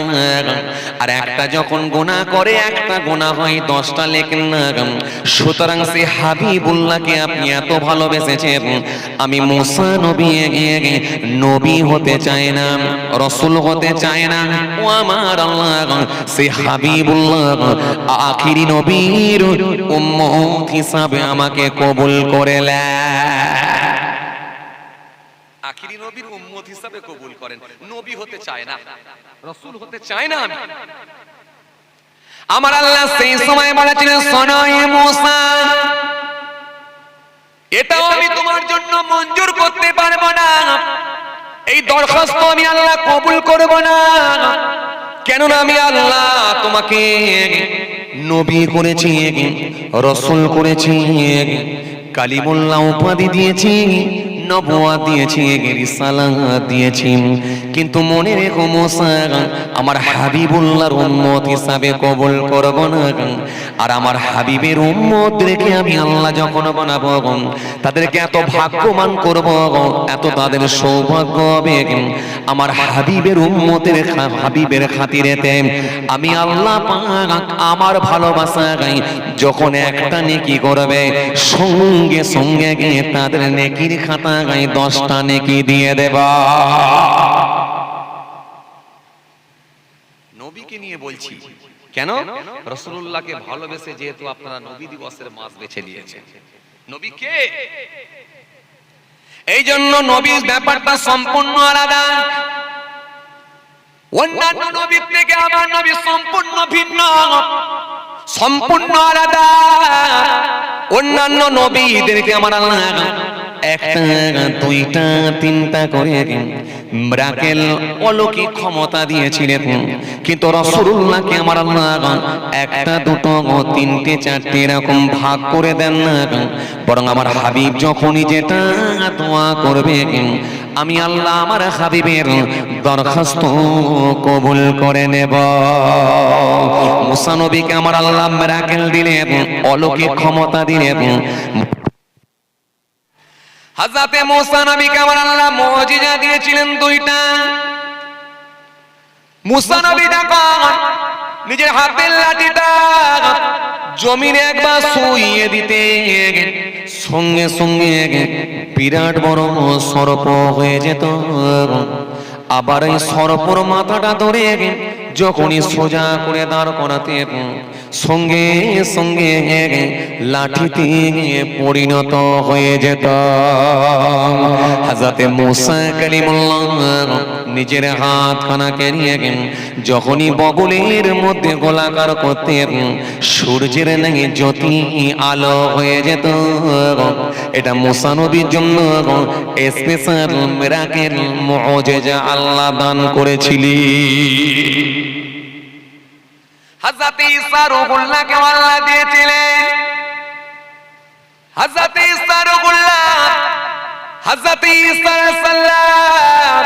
আর একটা যখন গুনাহ করে একটা গুনাহ হয় 10টা লেখেন না। সুতরাং সে হাবিবুল্লাহকে আপনি এত ভালোবেসেছেন, আমি মুসা নবী নবী হতে চাই না, রাসূল হতে চাই না। ও আমার আল্লাহ, সে হাবিবুল্লাহ আখিরি নবীর উম্মত হিসাবে আমাকে কবুল করে নেন। আখিরি নবীর উম্মত হিসাবে কবুল করেন। নবী হতে চায় না, রাসূল হতে চায় না আমি। আমার আল্লাহ সেই সময় বলেছিলেন, শোনো হে মুসা, এটাও আমি তোমার জন্য মঞ্জুর করতে পারবো না, এই দরখাস্ত আমি আল্লাহ কবুল করব না। কেননা আমি আল্লাহ তোমাকে নবী করেছি, রাসূল করেছি, কালিমুল্লাহ উপাধি দিয়েছি, নবুয়ত দিয়েছি, রিসালাত দিয়েছি। কিন্তু মনে রেখো মুসা, আমার হাবিবুল্লাহর উম্মত হিসাবে কবুল করব না, আর আমার হাবিবের উম্মত রেখে আমি আল্লাহ যখন বানাবো তাদেরকে এত ভাগ্যবান করব, এত তাদের সৌভাগ্য হবে, আমার হাবিবের উম্মতের হাবিবের খাতিরেতে আমি আল্লাহ পাক আমার ভালোবাসা যখন একটা নেকি করবে সঙ্গে সঙ্গে তাদের নেকির খাতা 10টা নেকি দিয়ে দেবা। নবীকে নিয়ে বলছি কেন? রাসূলুল্লাহকে ভালোবেসে যেহেতু আপনারা নবী দিবসের মাস বেছে নিয়েছেন। নবী কে? এই জন্য নবীর ব্যাপারটা সম্পূর্ণ আলাদা। অন্যান্য নবীর থেকে আমার নবী সম্পূর্ণ ভিন্ন, সম্পূর্ণ আলাদা। অন্যান্য নবীদেরকে আমার আল্লাহ একটা দুইটা তিনটা করে মিরাকেল অলৌকিক ক্ষমতা দিয়েছিলেন, কিন্তু রাসূলুল্লাহকে আমার আল্লাহ একটা দুটো তিনটে চারটে এরকম ভাগ করে দেন না, বরং আমার হাবিব যখনই যেটা দোয়া করবে আমি আল্লাহ আমার হাবিবের দরখাস্ত কবুল করে নেব। মুসা নবীকে আমার আল্লাহ মিরাকেল দিলেন, অলৌকিক ক্ষমতা দিলেন। হযরতে মুসা নবীকে আমার আল্লাহ মুজিজা দিয়েছিলেন 2টা। মুসা নবী যখন নিজের হাতের লাঠিটা জমিনে একবার ছুঁয়ে দিতে সঙ্গে সঙ্গে বিরাট বড় সর্প হয়ে যেত। আবার এই সর্পর মাথাটা ধরে যখনই সোজা করে দাঁড় করাতেন সঙ্গে সঙ্গে লাঠিতে পরিণত হয়ে যেত। হযরতে মুসা কালিমুল্লাহ নিজের হাতখানাকে নিয়ে যখনই বগলের মধ্যে গোলাকার করতেন সূর্যের ন্যায় জ্যোতি আলো হয়ে যেত। এটা মুসা নবীর জন্য স্পেশাল মিরাকেল মুআজিজা আল্লাহ দান করেছিলেন। হযরত ঈসা রূহুল্লাহকে আল্লাহ দিয়েছিলেন। হযরত ঈসা রূহুল্লাহ, হযরত ঈসা সাল্লাম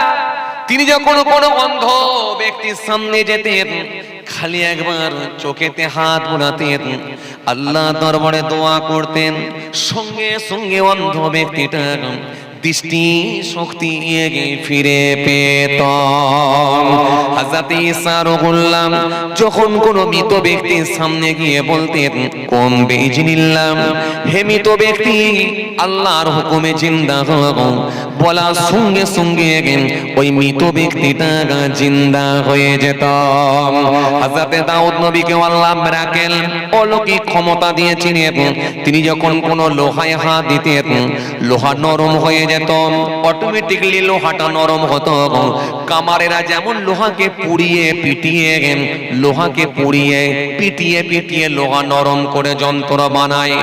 তিনি যখন কোনো অন্ধ ব্যক্তির সামনে যেতেন খালি একবার চোখেতে হাত বুলাতেন, আল্লাহ দরবারে দোয়া করতেন, সঙ্গে সঙ্গে অন্ধ ব্যক্তিটা দৃষ্টি শক্তি ফিরে পেত। হযরত ঈসা রূহুল্লাহ যখন কোনো মৃত ব্যক্তির সামনে গিয়ে বলতেন কুম বিইজনিল্লাহ, হে মৃত ব্যক্তি আল্লাহর হুকুমে জিন্দা হও, বলার সঙ্গে সঙ্গে ওই মৃত ব্যক্তিটা জিন্দা হয়ে যেত। হযরত দাউদ নবীকে আল্লাহ মিরাকেল অলৌকিক ক্ষমতা দিয়েছিলেন। তিনি যখন কোনো লোহায় হাত দিতেন লোহা নরম হয়ে যেত, অটোমেটিক্যালি লোহাটা নরম হতো। কামারেরা যেমন লোহাকে পুড়িয়ে পিটিয়ে লোহা নরম করে যন্ত্র বানায়,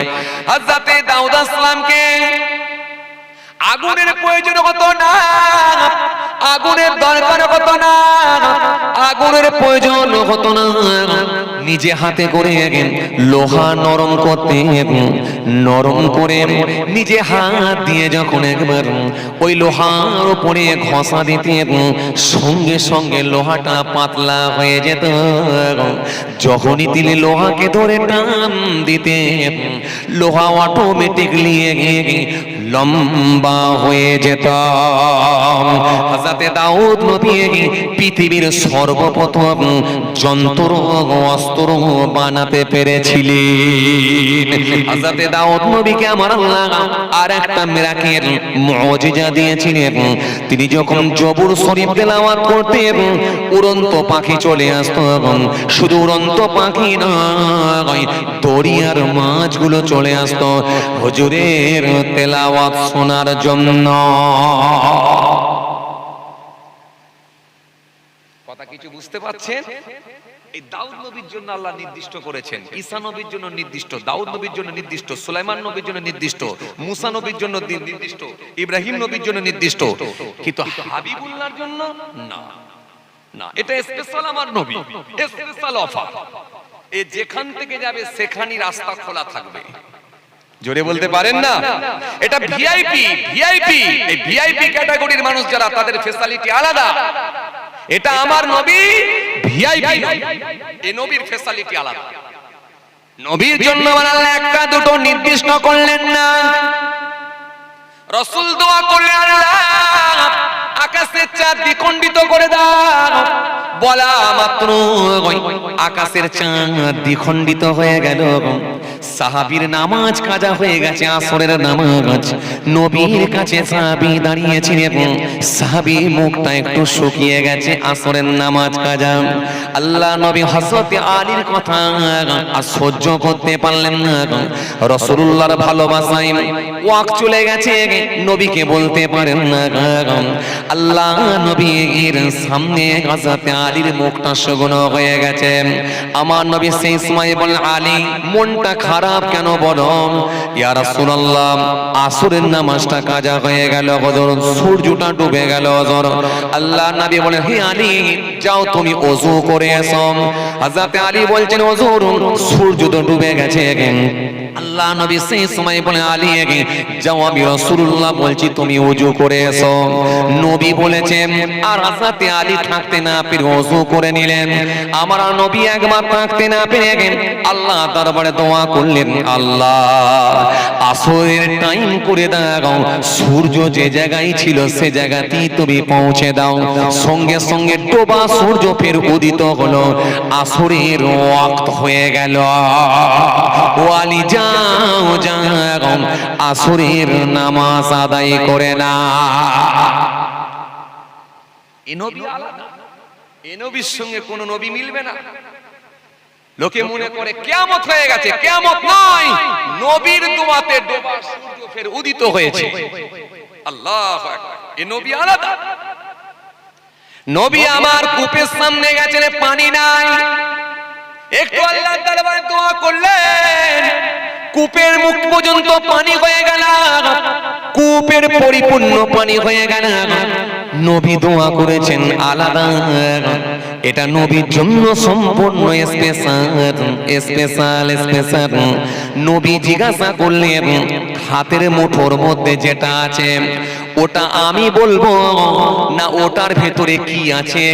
হযরত দাউদ আসলামকে আগুনের প্রয়োজন হতো না, আগুনের দরকার হতো না, আগুনের প্রয়োজন হতো না। নিজে হাতে করে লোহা নরম করতে, নরম করে নিজে হাত দিয়ে যখন একবার ওই লোহার উপরে ঘষা দিতে সঙ্গে সঙ্গে লোহাটা পাতলা হয়ে যেত। যখনই তিনি লোহাকে ধরে টান দিতে লোহা অটোমেটিকলি লম্বা হয়ে যেত। হযরত দাউদ নবী পৃথিবীর সর্বপ্রথম যন্ত্র অস্ত্র বানাতে পেরেছিলেন। হযরত দাউদ নবীকে আমার আল্লাহ আর একটা মিরাকেল মুআজিজা দিয়েছিলেন। তিনি যখন জবুর শরীফ তেলাওয়াত করতেন উড়ন্ত পাখি চলে আসতো। শুধু উড়ন্ত পাখি নয়, দরিয়ার মাছগুলো চলে আসতো হুজুরের তেলাওয়াত শোনার জন্য। কথা কিছু বুঝতে পারছেন? এই দাউদ নবীর জন্য আল্লাহ নির্দিষ্ট করেছেন, ঈসা নবীর জন্য নির্দিষ্ট, দাউদ নবীর জন্য নির্দিষ্ট, সুলাইমান নবীর জন্য নির্দিষ্ট, মুসা নবীর জন্য নির্দিষ্ট, ইব্রাহিম নবীর জন্য নির্দিষ্ট, কিন্তু হাবিবুল্লাহর জন্য না, না, এটা স্পেশাল আমার নবী, স্পেশাল অফার। এ যেখান থেকে যাবে সেখানেই রাস্তা খোলা থাকবে। জোরে বলতে পারেন না? এটা ভিআইপি, ভিআইপি, এই ভিআইপি ক্যাটাগরির মানুষ যারা তাদের ফ্যাসিলিটি আলাদা। এটা আমার নবী ভিআইপি, এই নবীর ফ্যাসিলিটি আলাদা। নবীর জন্য আল্লাহ একটা দুটো নির্দিষ্ট করলেন না, রাসূল দোয়া করলেন আল্লাহ আকাশের চাঁদ দ্বিখণ্ডিত করে দাও। বলা মাত্র আকাশের চাঁদ দ্বিখণ্ডিত হয়ে গেল। সাহাবীর নামাজ কাজা হয়ে গেছে, আসরের নামাজ। নবীর কাছে সাহাবী দাঁড়িয়েছিলেন, সাহাবী মুখটা একটু শুকিয়ে গেছে, আসরের নামাজ কাজা। আল্লাহ নবী হযরত আলীর কথা আর সহ্য করতে পারলেন না। রাসূলুল্লাহর ভালোবাসায় ওয়াক চলে গেছে, নবীকে বলতে পারেন না। আল্লাহ নবীর সামনে হযরত আলীর মুখটা শুকনো হয়ে গেছে। আমার নবী সেই সময় বলেন, আলী মনটা খারাপ কেন বলো? ইয়া রাসূলুল্লাহ আসরের নামাজটা কাজা হয়ে গেল হুজুর, সূর্যটা ডুবে গেল হুজুর। আল্লাহ নবী বলেন, হে আলী যাও তুমি ওযু করে এসো। হযরত আলী বলছেন, হুজুর সূর্য তো ডুবে গেছে। আল্লাহ নবী সেই সময় বলে, আলী যাও আমি রাসূলুল্লাহ বলছি তুমি ওযু করে এসো। নবী বলেছেন, আর হযরত আলী থাকতে না পেরে ওযু করে নিলেন। আমার নবী একবার থাকতে না পেরে আল্লাহ দরবারে দোয়া করলেন, আল্লাহ আসরের টাইম করে দাও, সূর্য যে জায়গায় ছিল সে জায়গাতেই তুমি পৌঁছে দাও। সঙ্গে সঙ্গে ডোবা সূর্য ফের উদিত হলো, আসরের ওয়াক্ত হয়ে গেল। ও আলী যাও যাও আসরের নামাজ আদায় করে না। এই নবী আলাদা, এ নবীর সঙ্গে কোন নবী মিলবে না। লোকে মনে করে কিয়ামত হয়ে গেছে, কিয়ামত নয়, নবীর দোয়াতে ডোবা সূর্য ফের উদিত হয়েছে। আল্লাহু আকবার। এ নবী আলাদা। নবী আমার কূপের সামনে গেছেন, পানি নাই, একটু আল্লাহর দরবারে দোয়া করলেন, কূপের মুখ পর্যন্ত পানি হয়ে গেল, কূপের পরিপূর্ণ পানি হয়ে গেল। নবী দোয়া করেছেন আলাদা, এটা নবীর জন্য সম্পূর্ণ স্পেশাল। নবী জিজ্ঞাসা করলেন হাতের মুঠোর মধ্যে যেটা আছে ওটা আমি বলবো না ওটার ভেতরে কি আছে?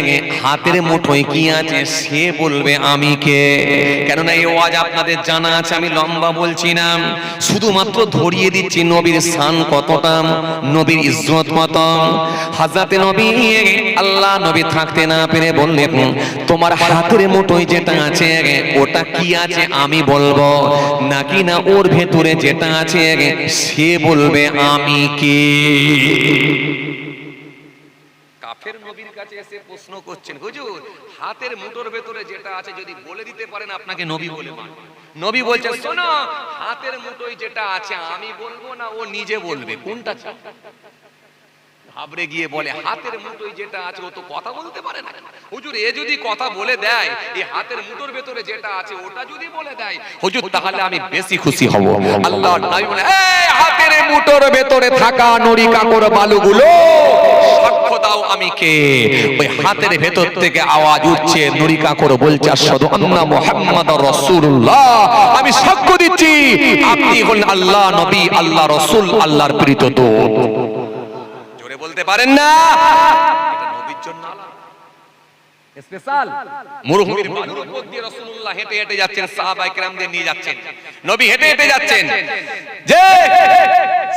হাতের মুঠোয় কি আছে সে বলবে, আমি কে? কেননা এই ওয়াজ আপনাদের জানা আছে, আমি লম্বা বলছি না, শুধুমাত্র ধরিয়ে দিচ্ছি নবীর শান কতটা, নবীর ইজ্জত কত। হযরত নবী আল্লাহ নবী থাকতে না পেরে বললেন তোমার হাতের মুঠোয় যেটা আছে ওটা কি আছে আমি বলবো, নাকি না ওর ভেতরে যেটা আছে সে বলবে আমি কে? কাফের নবীর কাছে এসে প্রশ্ন করছেন, হুজুর হাতের মুঠোর ভেতরে যেটা আছে যদি বলে দিতে পারেন আপনাকে নবী বলে মানব। নবী বলছেন শোনো, হাতের মুঠোয় যেটা আছে আমি বলবো না ও নিজে বলবে, কোনটা চাই? ঘাবড়ে গিয়ে বলে হাতের মুঠোয় যেটা আছে ও তো কথা বলতে পারে না। হুজুর এ যদি কথা বলে দেয়, এই হাতের মুঠোর ভেতরে যেটা আছে ওটা যদি বলে দেয় হুজুর তাহলে আমি বেশি খুশি হব। আল্লাহ নবী বলে এই হাতের মুঠোর ভেতরে থাকা নুরি কাকর বালুগুলো সাক্ষ্য দাও আমি কে? ওই হাতের ভেতর থেকে আওয়াজ উঠছে, নুরি কাকর বলছে আশহাদু আন্না মুহাম্মাদুর রাসূলুল্লাহ, আমি সাক্ষ্য দিচ্ছি আপনি হলেন আল্লাহ নবী, আল্লাহ রাসূল, আল্লাহর প্রেরিত দূত। বলতে পারেন না এটা নবীর জন্য স্পেশাল। মরুভূমির বালুর উপর দিয়ে রাসূলুল্লাহ হেঁটে হেঁটে যাচ্ছেন, সাহাবায়ে কেরামদের নিয়ে যাচ্ছেন, নবী হেঁটে হেঁটে যাচ্ছেন, যে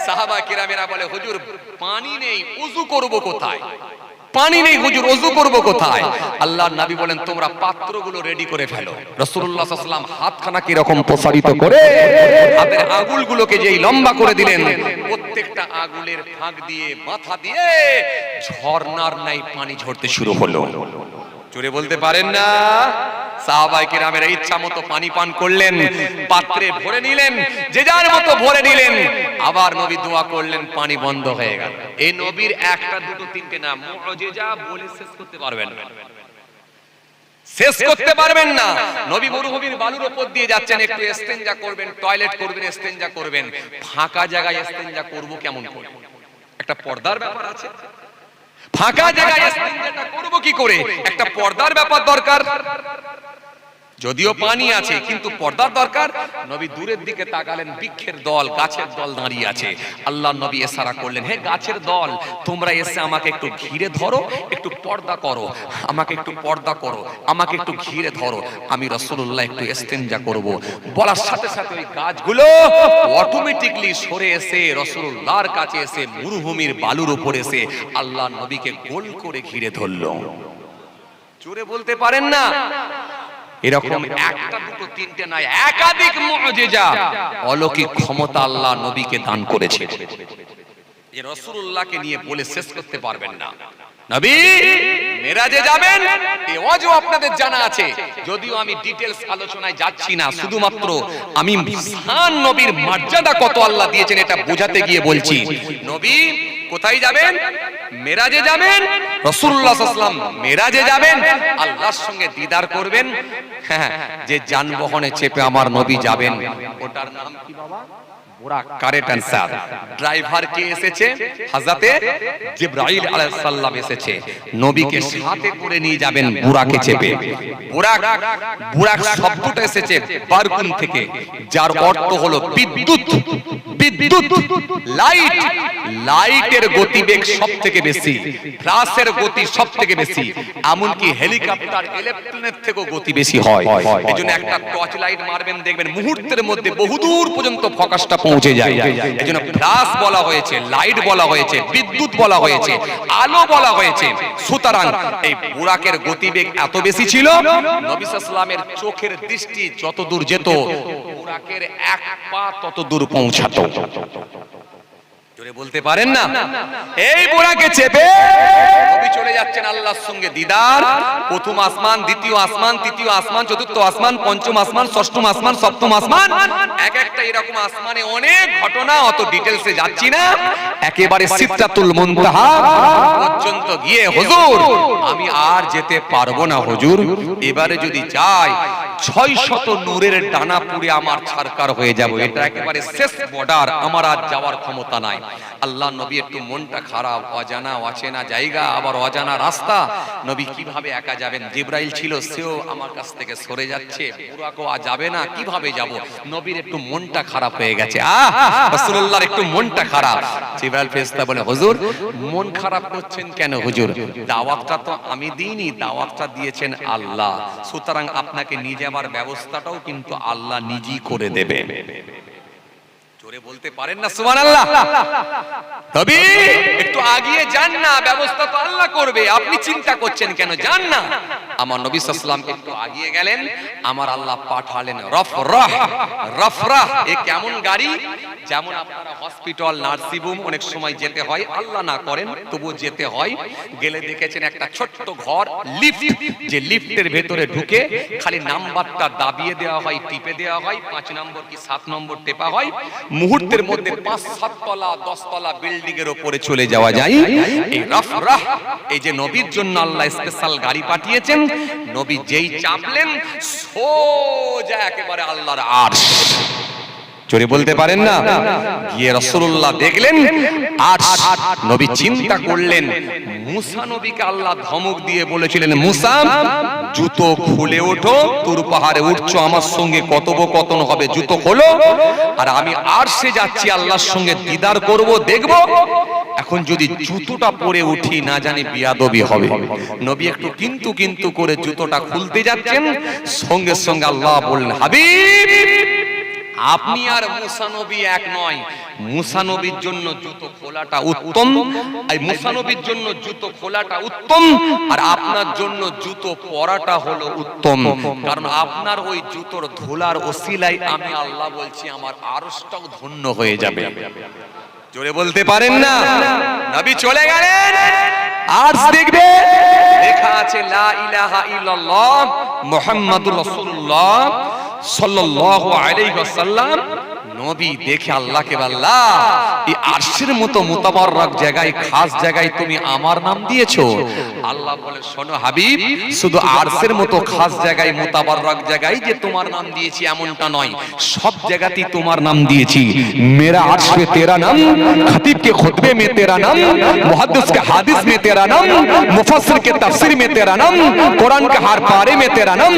সাহাবায়ে কেরামেরা বলে হুজুর পানি নেই, ওযু করব কোথায়? পানি নেই হুজুর, ওযু করব কোথায়? আল্লাহর নবী বলেন তোমরা পাত্রগুলো রেডি করে ফেলো। রাসূলুল্লাহ সাল্লাল্লাহু আলাইহি ওয়াসাল্লাম হাতখানা কি রকম প্রসারিত করে হাতের আঙ্গুলগুলোকে যেই লম্বা করে দিলেন, প্রত্যেকটা আঙ্গুলের ফাঁক দিয়ে মাথা দিয়ে ঝর্ণার ন্যায় পানি ঝরতে শুরু হলো। জোরে বলতে পারেন না? সাহাবায়ে কেরামেরা ইচ্ছা মতো পানি পান করলেন, পাত্রে ভরে নিলেন, যে যার মতো ভরে নিলেন। আবার নবী দোয়া করলেন, পানি বন্ধ হয়ে গেল। এই নবীর একটা দুটো তিনটে না, মুজিজা বলে শেষ করতে পারবেন না, শেষ করতে পারবেন না। নবী মরুভূমির বালুর উপর দিয়ে যাচ্ছেন, একটু ইস্তেনজা করবেন, টয়লেট করবেন, ইস্তেনজা করবেন। ফাঁকা জায়গায় ইস্তেনজা করব কেমন করে? একটা পর্দার ব্যাপার আছে। ফাঁকা জায়গায় ইস্তেনজাটা করব কি করে? একটা পর্দার ব্যাপার দরকার। যদিও পানি আছে কিন্তু পর্দার দরকার। নবী দূরের দিকে তাকালেন, বৃক্ষের দল, গাছের দল দাঁড়িয়ে আছে। আল্লাহর নবী ইশারা করলেন, হে গাছের দল তোমরা এসে আমাকে একটু ঘিরে ধরো, একটু পর্দা করো, আমাকে একটু পর্দা করো, আমাকে একটু ঘিরে ধরো, আমি রাসূলুল্লাহ একটু ইস্তেনজা করব। বলার সাথে সাথে ওই গাছগুলো অটোমেটিক্যালি সরে এসে রাসূলুল্লাহর কাছে এসে মরুভূমির বালুর উপর এসে আল্লাহর নবীকে গোল করে ঘিরে ধরলো। জোরে বলতে পারেন না? এরকম একটা দুটো তিনটে নয়, একাধিক মুজিজা, অলৌকিক ক্ষমতা আল্লাহ নবীকে দান করেছে। এই রাসূলুল্লাহকে নিয়ে বলে শেষ করতে পারবেন না। নবী মেরাজে যাবেন, এই ওয়াজও আপনাদের জানা আছে, যদিও আমি ডিটেইলস আলোচনায় যাচ্ছি না, শুধুমাত্র আমি শান নবীর মর্যাদা কত আল্লাহ দিয়েছেন এটা বোঝাতে গিয়ে বলছি। নবী কোথায় যাবেন? মেরাজে যাবেন। রাসূলুল্লাহ সাল্লাল্লাহু আলাইহি ওয়াসাল্লাম মেরাজে যাবেন, আল্লাহর সঙ্গে দিদার করবেন। হ্যাঁ, যে যানবাহনে চেপে আমার নবী যাবেন ওটার নাম কি বাবা? বুরাক। Correct answer. ড্রাইভার কে এসেছে? হযরতে জিবরাইল আলাইহিস সালাম এসেছে, নবীকে সাথে করে নিয়ে যাবেন বুরাকে চেপে। বুরাক, বুরাক শব্দটা এসেছে বারকুন থেকে, যার অর্থ হলো বিদ্যুৎ। বিদ্যুৎ, লাইট। লাইটের গতিবেগ সবথেকে বেশি, ফ্লাশের গতি সবথেকে বেশি, এমনকি হেলিকপ্টার, এরোপ্লেনের থেকেও গতি বেশি হয়। এজন্য একটা টর্চ লাইট মারবেন, দেখবেন মুহূর্তের মধ্যে বহুদূর পর্যন্ত ফোকাসটা পৌঁছে যায়। এজন্য ফ্লাশ বলা হয়েছে, লাইট বলা হয়েছে, বিদ্যুৎ বলা হয়েছে, আলো বলা হয়েছে। সুতরাং এই বুরাকের গতিবেগ এত বেশি ছিল, নবী সাল্লাল্লাহু আলাইহি ওয়াসাল্লামের চোখের দৃষ্টি যত দূর যেত, বুরাকের এক পা তত দূর পৌঁছাতো। জোরে বলতে পারেন না? এই বুরাকে চেপে নবী চলে যাচ্ছেন আল্লাহর সঙ্গে দিদার। প্রথম আসমান, দ্বিতীয় আসমান, তৃতীয় আসমান, চতুর্থ আসমান, পঞ্চম আসমান, ষষ্ঠম আসমান, সপ্তম আসমান, এক একটা এরকম আসমানে অনেক ঘটনা, অত ডিটেলসে যাচ্ছি না। একেবারে সিদরাতুল মুনতাহা পর্যন্ত গিয়ে হুজুর আমি আর যেতে পারবো না হুজুর, এবারে যদি যাই 600 নূরের ডানা পুড়ে আমার ছারকার হয়ে যাব, এটা একেবারে শেষ বর্ডার, আমার আর যাওয়ার ক্ষমতা নাই। আল্লাহ নবী একটু মনটা খারাপ, অজানা অচেনা জায়গা, আবার অজানা রাস্তা, নবী কিভাবে একা যাবেন? জিবরাইল ছিল, সেও আমার কাছ থেকে সরে যাচ্ছে, বুরাকও আর যাবে না, কিভাবে যাব? নবীর একটু মনটা খারাপ হয়ে গেছে। রাসূলুল্লাহর একটু মনটা খারাপ। জিবরাইল ফেরেশতা বলে, হুজুর মন খারাপ করছেন কেন হুজুর? দাওয়াতটা তো আমি দিইনি, দাওয়াতটা দিয়েছেন আল্লাহ, সুতরাং আপনাকে নিয়ে যাবার ব্যবস্থাটাও কিন্তু আল্লাহ নিজেই করে দেবে। জোরে বলতে পারেন না সুবহানাল্লাহ? তবে একটু আগিয়ে যান না, ব্যবস্থা তো আল্লাহ করবে, আপনি চিন্তা করছেন কেন? যান না। আমার নবী সাল্লাল্লাহু আলাইহি ওয়াসাল্লাম একটু আগিয়ে গেলেন, আমার আল্লাহ পাঠালেন রফরাহ। রফরাহ এ কেমন গাড়ি? যেমন আপনারা হসপিটাল, নার্সিং হোম অনেক সময় যেতে হয়, আল্লাহ না করেন তবু যেতে হয়, গেলে দেখেছেন একটা ছোট্ট ঘর, লিফট, যে লিফটের ভেতরে ঢুকে খালি নাম্বারটা দাবিয়ে দেওয়া হয়, টিপে দেওয়া হয়, 5 নম্বর কি 7 নম্বর টেপা হয়, মুহূর্তের মধ্যে 5-7 তলা 10 তলা বিল্ডিং এর উপরে চলে যাওয়া যায়। এই রফরাহ, এই যে নবীর জন্য আল্লাহ স্পেশাল গাড়ি পাঠিয়েছেন, নবী যেই চাপলেন সোজা একেবারে আল্লাহর আরশ। জোরে বলতে পারেন না? গিয়ে রাসূলুল্লাহ দেখলেন আরশ। নবী চিন্তা করলেন, মুসা নবীকে আল্লাহ ধমক দিয়ে বলেছিলেন, মুসা জুতো খুলে ওঠো, তুর পাহাড়ে উঠছো, আমার সঙ্গে কথোপকথন হবে, জুতো খোলো, আর আমি আরশে যাচ্ছি, আল্লাহর সঙ্গে দিদার করব, দেখব। এখন যদি জুতোটা পরে উঠি, না জানি বিয়াদবি হবে। নবী একটু কিন্তু কিন্তু করে জুতোটা খুলতে যাচ্ছেন, সঙ্গে সঙ্গে আল্লাহ বললেন, হাবিব আপনি আর মুসা নবী এক নয়, মুসা নবীর জন্য জুতো খোলাটা উত্তম, এই মুসা নবীর জন্য জুতো খোলাটা উত্তম, আর আপনার জন্য জুতো পরাটা হলো উত্তম, কারণ আপনার ওই জুতোর ধুলার ওসিলায় আমি আল্লাহ বলছি আমার আরশটাও ধন্য হয়ে যাবে। জোরে বলতে পারেন না? নবী চলে গেলেন, আরশ দেখবে, লেখা আছে লা ইলাহা ইল্লাল্লাহ মুহাম্মাদুর রাসূলুল্লাহ সাল্লাল্লাহু আলাইহি ওয়াসাল্লাম। নবী দেখে আল্লাহকে বললা, এই আরশের মতো মুতাবাররক জায়গায়, খাস জায়গায় তুমি আমার নাম দিয়েছো। আল্লাহ বলে, শোনো হাবিব, শুধু আরশের মতো খাস জায়গায়, মুতাবাররক জায়গায় যে তোমার নাম দিয়েছি এমনটা নয়, সব জায়গাতেই তোমার নাম দিয়েছি। মেরা আরশ पे तेरा नाम, खतीब के खुतबे में तेरा नाम, मुहद्दिस के हादिस में तेरा नाम, मुफस्सिर के तफसीर में तेरा नाम, कुरान के हर पारे में तेरा नाम,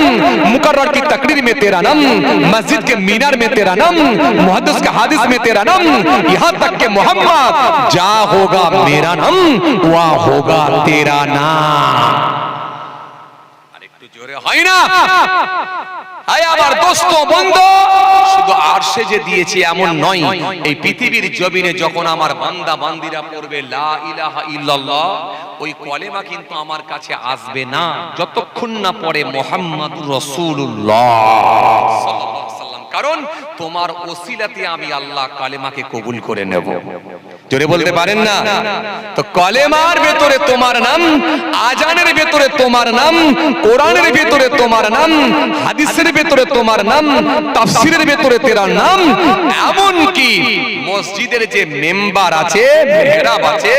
मुकर्रर की तकरीर में तेरा नाम, मस्जिद के मीनार में तेरा नाम, मुहद्दिस के हादिस में तेरा नाम, यहाँ तक के मोहम्मद जा होगा मेरा नाम, वहाँ होगा तेरा नाम। আরেকটু জোরে হয় না? আয় আবার দোস্ত বন্ধু, শুধু আরশে যে দিয়েছি এমন নয়, এই পৃথিবীর জমিনে যখন আমার বান্দা বান্দিরা পড়বে লা ইলাহা ইল্লাল্লাহ, ওই কলেমা কিন্তু আমার কাছে আসবে না যতক্ষণ না পড়ে মুহাম্মাদুর রাসূলুল্লাহ সাল্লাল্লাহু আলাইহি ওয়াসাল্লাম, কারণ তোমার ওসিলাতে আমি আল্লাহ কালেমাকে কবুল করে নেব। জোরে বলতে পারেন না? তো কলেমার ভেতরে তোমার নাম, আজানের ভেতরে তোমার নাম, কোরআনের ভেতরে তোমার নাম, হাদিসের ভেতরে তোমার নাম, তাফসীরের ভেতরে তেরা নাম, এমন কি মসজিদের যে মেম্বার আছে, মেহরাব আছে,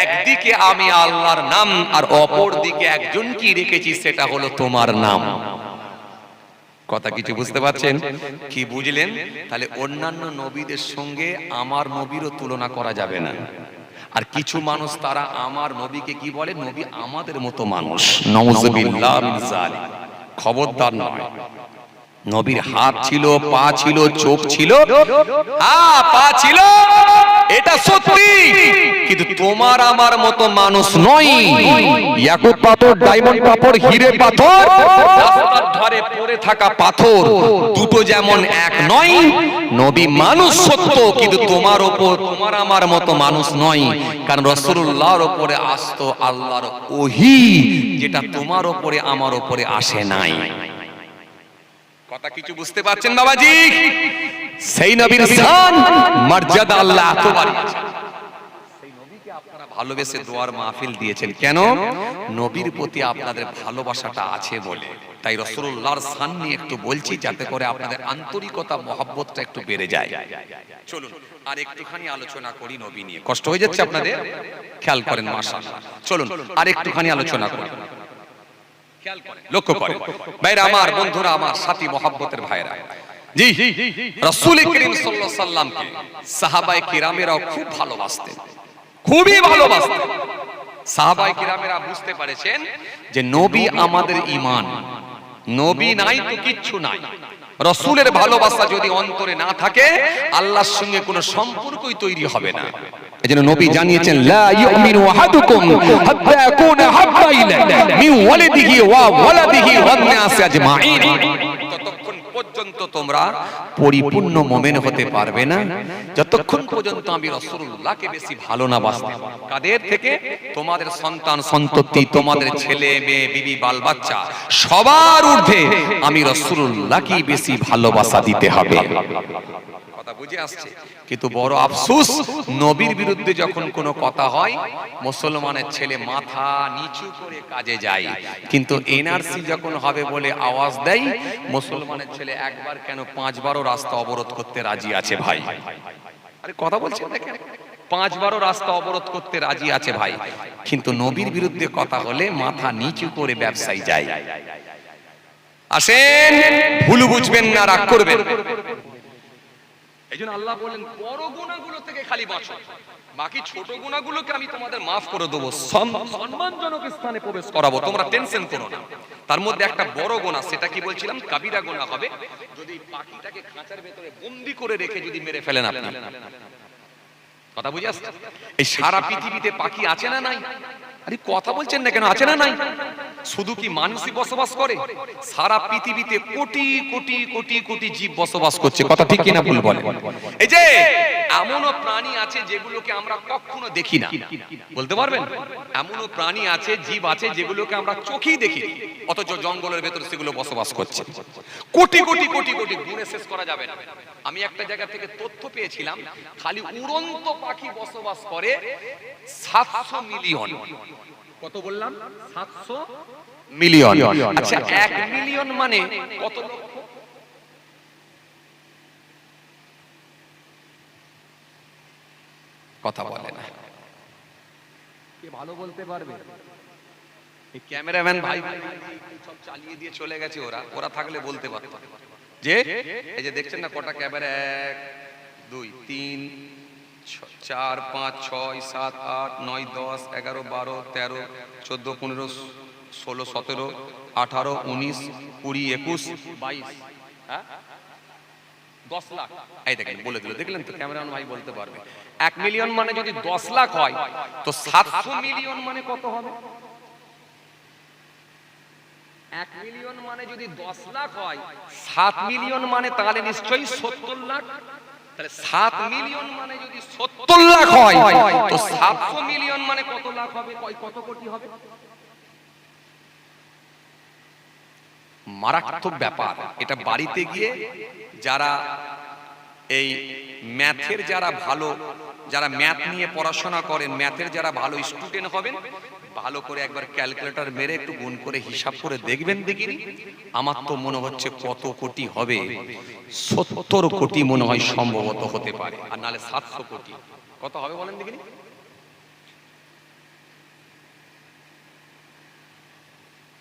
একদিকে আমি আল্লাহর নাম আর অপর দিকে একজন কি রেখেছি, সেটা হলো তোমার নাম। কথা কিছু বুঝতে পারছেন? কি বুঝলেন? তাহলে অন্যান্য নবীদের সঙ্গে আমার নবীরও তুলনা করা যাবে না। আর কিছু মানুষ তারা আমার নবীকে কি বলে, নবী আমাদের মতো মানুষ। নাউযুবিল্লাহ মিন যালিক। খবরদার নয়। নবীর হাত ছিল, পা ছিল, চোখ ছিল, পা ছিল, এটা সত্যি, কিন্তু তোমার আমার মতো মানুষ নয়। ইয়াকুত পাথর, ডায়মন্ড পাথর, হিরে পাথর, রাস্তার ধারে পড়ে থাকা পাথর, দুটো যেমন এক নয়। নবী মানুষ সত্য, কিন্তু তোমার উপর, তোমার আমার মতো মানুষ নয়, কারণ রাসূলুল্লাহর উপরে আসতো আল্লাহর ওহী, যেটা তোমার উপরে আমার উপরে আসে নাই। কথা কিছু বুঝতে পারছেন বাবাজি? সেই নবীর শান, মর্যাদা আল্লাহ এত বাড়িয়েছেন, সেই নবীকে আপনারা ভালোবেসে দোয়ার মাহফিল দিয়েছেন। কেন? নবীর প্রতি আপনাদের ভালোবাসাটা আছে বলে। তাই রাসূলুল্লাহর শান নিয়ে একটু বলছি, যাতে করে আপনাদের আন্তরিকতা মহব্বতটা একটু বেড়ে যায়। চলুন আর একটুখানি আলোচনা করি নবী নিয়ে। কষ্ট হয়ে যাচ্ছে আপনাদের? খেয়াল করেন মাশাআল্লাহ। চলুন আর একটুখানি আলোচনা করি, খেয়াল করেন, লক্ষ্য করেন ভাইরা আমার, বন্ধুরা আমার, সাথী মহব্বতের ভাইরা। জি, রাসূল করিম সাল্লাল্লাহু আলাইহি সাল্লামকে সাহাবায়ে কিরামেরাও খুব ভালোবাসতেন, খুবই ভালোবাসতেন। সাহাবায়ে কিরামেরা বুঝতে পারেছেন যে নবী আমাদের ঈমান, নবী নাই তো কিচ্ছু নাই। রাসূলের ভালোবাসা যদি অন্তরে না থাকে, আল্লাহর সঙ্গে কোনো সম্পর্কই তৈরি হবে না। এজন্য নবী জানিয়েছেন, লা ইউমিনু আহাদুকুম হাত্তা ইয়াকুনা হাব্বা ইলাইহি মিন ওয়ালিদিহি ওয়া ওয়ালাদিহি ওয়ান নাস আজমাইন। ততক্ষণ পর্যন্ত তোমরা পরিপূর্ণ মুমিন হতে পারবে না যতক্ষণ পর্যন্ত আমি রাসূলুল্লাহকে বেশি ভালো না বাসতে। কাদের থেকে? তোমাদের সন্তান সন্ততি, তোমাদের ছেলে মেয়ে, বিবি বাল বাচ্চা, সবার ঊর্ধ্বে আমি রাসূলুল্লাহকে বেশি ভালোবাসা দিতে হবে। কথা বুঝে আসছে? কিন্তু বড় আফসোস, নবীর বিরুদ্ধে যখন কোনো কথা হয়, মুসলমানের ছেলে মাথা নিচু করে কাজে যায়, কিন্তু এনআরসি যখন হবে বলে আওয়াজ দেয়, মুসলমানের ছেলে একবার কেন 5 বারও রাস্তা অবরোধ করতে রাজি আছে ভাই। আরে কথা বলছেন দেখেন, 5 বারও রাস্তা অবরোধ করতে রাজি আছে ভাই, কিন্তু নবীর বিরুদ্ধে কথা হলে মাথা নিচু করে ব্যবসায়ী যায়। আসেন, ভুল বুঝবেন না, রাগ করবেন। এইজন্য আল্লাহ বলেন, বড় গুনাহগুলো থেকে খালি বাঁচো, বাকি ছোট গুনাহগুলোকে আমি তোমাদের maaf করে দেব, সম্মানজনক স্থানে প্রবেশ করাবো, তোমরা টেনশন করো না। তার মধ্যে একটা বড় গুনাহ, সেটা কি বলছিলাম? কাবিরা গুনাহ হবে যদি পাখিটাকে খাঁচার ভেতরে বন্দী করে রেখে যদি মেরে ফেলেন আপনি। কথা বুঝে আসছে? এই সারা পৃথিবীতে পাখি আছে না নাই? আরে কথা বলছেন না কেন? আছে না নাই? শুধু কি মানুষই বসবাস করে? সারা পৃথিবীতে কোটি কোটি কোটি কোটি জীব বসবাস করছে। কথা ঠিক কিনা ভুল বলেন? এই যে এমনও প্রাণী আছে যেগুলোকে আমরা কখনো দেখি না, বলতে পারবেন? এমনও প্রাণী আছে, জীব আছে যেগুলোকে আমরা চোখেই দেখি, অথচ জঙ্গলের ভেতর সেগুলো বসবাস করছে। কোটি কোটি কোটি কোটি, গুণে শেষ করা যাবে না। আমি একটা জায়গা থেকে তথ্য পেয়েছিলাম, খালি উড়ন্ত পাখি বসবাস করে 700 মিলিয়ন। কত বললাম? 700 মিলিয়ন। আচ্ছা, 1 মিলিয়ন মানে কত লক্ষ? কথা বলে না, কে ভালো বলতে পারবে? এই ক্যামেরাম্যান ভাই সব চালিয়ে দিয়ে চলে গেছে, ওরা থাকলে বলতে পারতো যে এই যে দেখছেন না কটা ক্যামেরা, 1 2 3 4 5 6 7 8 9 10 11 12 13 14 15 16 17 18 19 20 21 22, হ্যাঁ 10 লাখ। এই দেখেন, বলে দিল, দেখলেন তো? ক্যামেরাম্যান ভাই বলতে পারবে। 1 মিলিয়ন মানে যদি 10 লাখ হয়, তো 700 মিলিয়ন মানে কত হবে? 1 মিলিয়ন মানে যদি 10 লাখ হয়, 7 মিলিয়ন মানে তাহলে নিশ্চয়ই 70 লাখ। তাহলে 7 মিলিয়ন মানে যদি 70 লাখ হয়, তো 700 মিলিয়ন মানে কত লাখ হবে? কত কোটি হবে? মারাত্মক ব্যাপার এটা। বাড়িতে গিয়ে যারা এই ম্যাথের যারা ভালো, যারা ম্যাথ নিয়ে পড়াশোনা করেন, ম্যাথের যারা ভালো স্টুডেন্ট হবেন, ভালো করে একবার ক্যালকুলেটর মেরে একটু গুণ করে হিসাব করে দেখবেন দেখিনি। আমার তো মনে হচ্ছে কত কোটি হবে, 70 কোটি মনে হয় সম্ভবত হতে পারে, আর নালে 700 কোটি। কত হবে বলেন দেখিনি?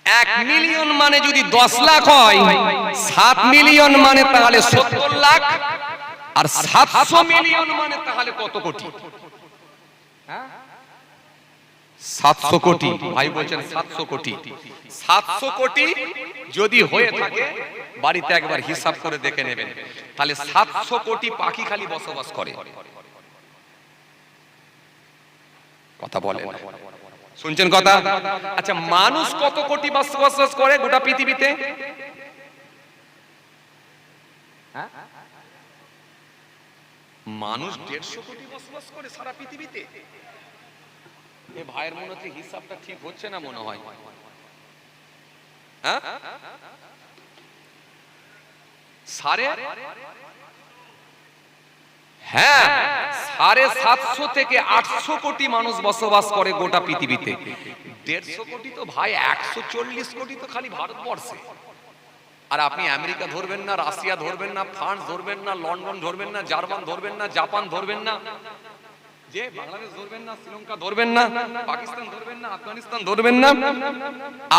এক মিলিয়ন মানে যদি 10 লাখ হয়, 7 মিলিয়ন মানে তাহলে 70 লাখ, আর 700 মিলিয়ন মানে তাহলে কত কোটি? 700 কোটি। ভাই বলছেন 700 কোটি। 700 কোটি যদি হয়ে থাকে, বাড়িতে একবার হিসাব করে দেখে নেবেন, তাহলে 700 কোটি পাখি খালি বসবাস করে। কথা বলে, শুনছেন কথা? আচ্ছা, মানুষ কত কোটি বসবাস করে গোটা পৃথিবীতে? মানুষ 150 কোটি বসবাস করে সারা পৃথিবীতে। এ ভাইয়ের মনে হচ্ছে হিসাবটা ঠিক হচ্ছে না মনে হয়, হ্যাঁ? হ্যাঁ, 750 থেকে 800 কোটি মানুষ বসবাস করে গোটা পৃথিবীতে। 150 কোটি তো ভাই, 140 কোটি তো খালি ভারতবর্ষে। আর আপনি আমেরিকা ধরবেন না, রাশিয়া ধরবেন না, ফ্রান্স ধরবেন না, লন্ডন ধরবেন না, জার্মান ধরবেন না, জাপান ধরবেন না, যে বাংলাদেশ ধরবেন না, শ্রীলঙ্কা ধরবেন না, পাকিস্তান ধরবেন না, আফগানিস্তান ধরবেন না,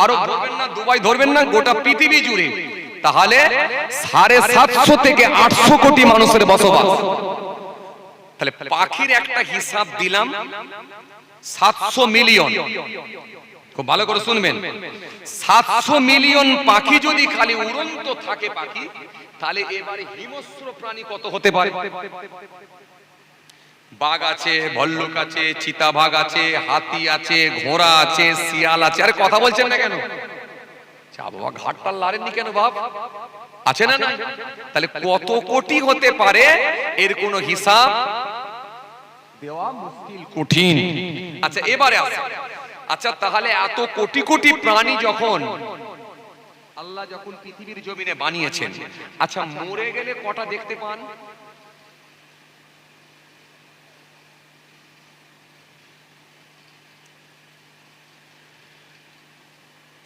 আরব ধরবেন না, দুবাই ধরবেন না, গোটা পৃথিবী জুড়ে তাহলে 750 থেকে 800 কোটি মানুষের বসবাস। তাহলে পাখির একটা হিসাব দিলাম, 700 মিলিয়ন। খুব ভালো করে শুনবেন, 700 মিলিয়ন পাখি যদি খালি উড়ন্ত থাকে পাখি, তাহলে এবারে হিংস্র প্রাণী কত হতে পারে? বাঘ আছে, ভল্লুক আছে, চিতাবাঘ আছে, হাতি আছে, ঘোড়া আছে, শিয়াল আছে। আরে কথা বলছেন না কেন? বাবা ঘাটটা লারেননি কেন বাপ? আছে না? না, তাহলে কত কোটি হতে পারে এর কোনো হিসাব দেওয়া মুশকিল, কঠিন। আচ্ছা এবারে আসে, আচ্ছা তাহলে এত কোটি কোটি প্রাণী যখন আল্লাহ যখন পৃথিবীর জমিনে বানিয়েছেন, আচ্ছা মরে গেলে কটা দেখতে পান?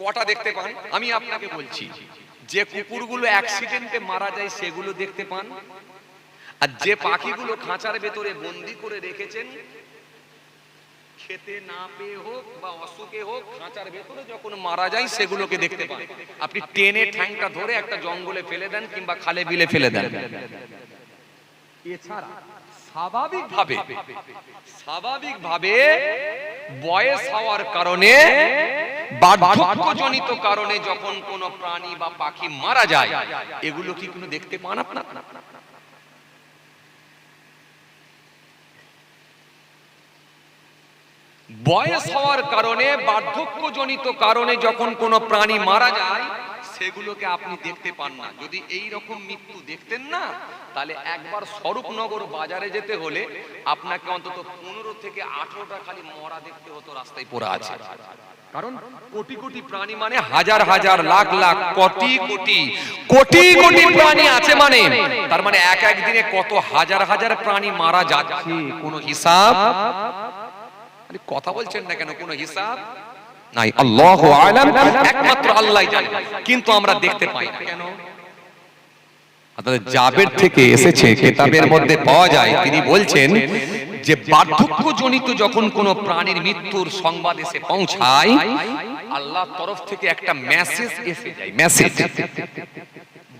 কটা দেখতে পান? আমি আপনাকে বলছি, যে কুকুরগুলো অ্যাক্সিডেন্টে মারা যায় সেগুলো দেখতে পান, আর যে পাখিগুলো খাঁচার ভেতরে বন্দি করে রেখেছেন, খেতে না পেয়ে হোক বা অসুখে হোক, খাঁচার ভেতরে যখন মারা যায় সেগুলোকে দেখতে পান। আপনি টেনে ঠ্যাংটা ধরে একটা জঙ্গলে ফেলে দেন কিংবা খালে বিলে ফেলে দেন, এছাড়া স্বাভাবিকভাবে বয়স হওয়ার কারণে, বার্ধক্যজনিত কারণে যখন কোনো প্রাণী বা পাখি মারা যায়, এগুলো কি কোনো দেখতে পান আপনারা? বয়স হওয়ার কারণে, বার্ধক্যজনিত কারণে যখন কোনো প্রাণী মারা যায়, সেগুলোকে আপনি দেখতে পান না। যদি এই রকম মৃত্যু দেখতেন না, তাহলে একবার স্বরূপনগর বাজারে যেতে হলে আপনাকে অন্তত 15 থেকে 18টা খালি মরা দেখতে হতো রাস্তায় পড়ে আছে। কারণ কোটি কোটি প্রাণী মানে হাজার হাজার, লাখ লাখ, কোটি কোটি কোটি কোটি প্রাণী আছে, মানে তার মানে এক এক দিনে কত হাজার হাজার প্রাণী মারা যাচ্ছে, কোনো হিসাব? কথা বলছেন না কেন? কোনো হিসাব নাই। আল্লাহু আ'লাম, একমাত্র আল্লাহই জানে, কিন্তু আমরা দেখতে পাই না কেন? অর্থাৎ জাবের থেকে এসেছে, কিতাবের মধ্যে পাওয়া যায়, তিনি বলছেন যে বার্ধক্যজনিত যখন কোনো প্রাণীর মৃত্যুর সংবাদ এসে পৌঁছায়, আল্লাহর তরফ থেকে একটা মেসেজ এসে যায়। মেসেজ,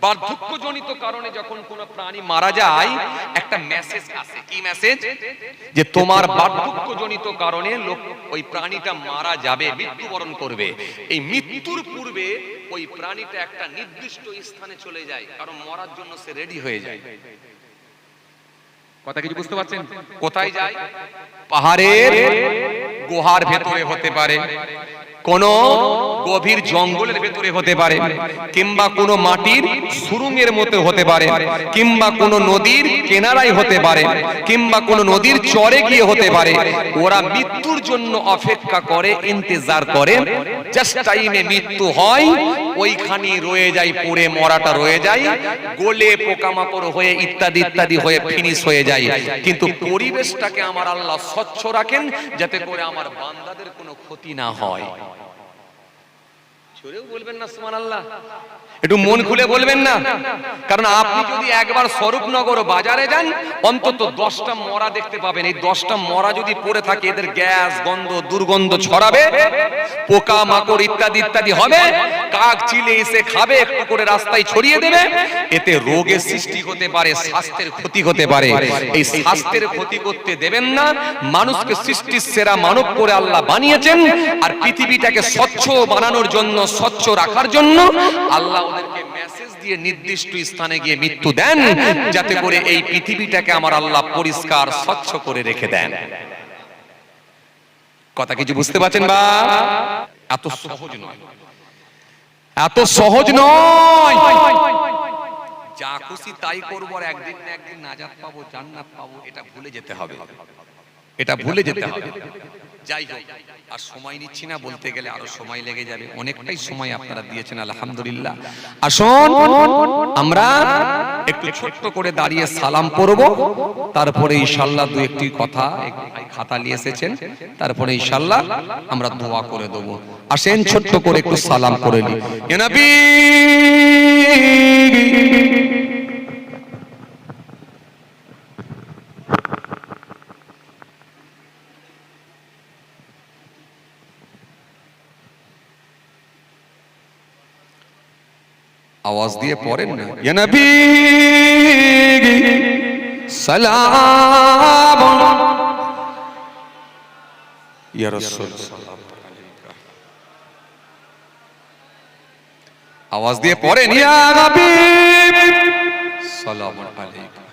বার্ধক্যজনিত কারণে যখন কোনো প্রাণী মারা যায়, একটা মেসেজ আসে। কি মেসেজ? যে তোমার বার্ধক্যজনিত কারণে ওই প্রাণীটা মারা যাবে, মৃত্যুবরণ করবে। এই মৃত্যুর পূর্বে ওই প্রাণীটা একটা নির্দিষ্ট স্থানে চলে যায়, কারণ মরার জন্য সে রেডি হয়ে যায়। কথা কিছু বুঝতে পারছেন? কোথায় যায়? পাহাড়ের গুহার ভেতরে হতে পারে, কোন গভীর জঙ্গলের ভেতরে হতে পারে, কিংবা কোন মাটির সুরঙ্গের মধ্যে হতে পারে, কিংবা কোন নদীর কিনারায় হতে পারে, কিংবা কোন নদীর চরে গিয়ে হতে পারে। ওরা মৃত্যুর জন্য অপেক্ষা করে, ইন্তজার করে। জাস্ট টাইমে মৃত্যু হয়, ওইখানে রয়ে যায়, পড়ে মরাটা রয়ে যায়, গলে পোকামাকড় হয়ে ইত্যাদি ইত্যাদি হয়ে ফিনিশ হয়ে যায়। কিন্তু পরিবেশটাকে আমার আল্লাহ স্বচ্ছ রাখেন, যাতে করে আমার বান্দাদের কোনো ক্ষতি না হয়। জোরেও বলবেন না সুবহানাল্লাহ? একটু মন খুলে বলবেন না? কারণ আপনি যদি একবার স্বরূপনগর বাজারে যান, অন্তত 10টা মরা দেখতে পাবেন। এই 10টা মরা যদি পড়ে থাকে, এদের গ্যাস, গন্ধ, দুর্গন্ধ ছড়াবে, পোকা মাকড় ইত্যাদি ইত্যাদি হবে, কাক চিলে এসে খাবে, একটু করে রাস্তায় ছড়িয়ে দেবে। এতে রোগের সৃষ্টি হতে পারে, স্বাস্থ্যের ক্ষতি হতে পারে। এই স্বাস্থ্যের ক্ষতি করতে দেবেন না। মানুষকে সৃষ্টির সেরা মানব করে আল্লাহ বানিয়েছেন, আর পৃথিবীটাকে স্বচ্ছ বানানোর জন্য, স্বচ্ছ রাখার জন্য আল্লাহ ওদেরকে মেসেজ দিয়ে নির্দিষ্ট স্থানে গিয়ে মৃত্যু দেন, যাতে করে এই পৃথিবীটাকে আমার আল্লাহ পরিষ্কার স্বচ্ছ করে রেখে দেন। কথা কিছু বুঝতে পারছেন? বা এত সহজ নয়, এত সহজ নয়। যা খুশি তাই করবো আর একদিন না একদিন নাজাত পাবো, জান্নাত পাবো, এটা ভুলে যেতে হবে, এটা ভুলে যেতে হবে। যাই হোক, আর সময় নিচ্ছি না, বলতে গেলে আরো সময় লেগে যাবে। অনেকটাই সময় আপনারা দিয়েছেন, আলহামদুলিল্লাহ। আসুন আমরা একটু ছোট্ট করে দাঁড়িয়ে সালাম পড়ব, তারপরে ইনশাআল্লাহ দু একটি কথা খাতা নিয়ে এসেছেন, তারপরে ইনশাআল্লাহ আমরা দোয়া করে দেব। আসেন ছোট্ট করে একটু সালাম করে নিই। ইয়া নবী आवाज दिए पढ़ें ना, या नबी सलाम या रसूल सलाम, आवाज दिए पढ़ें या नबी सलाम अलैका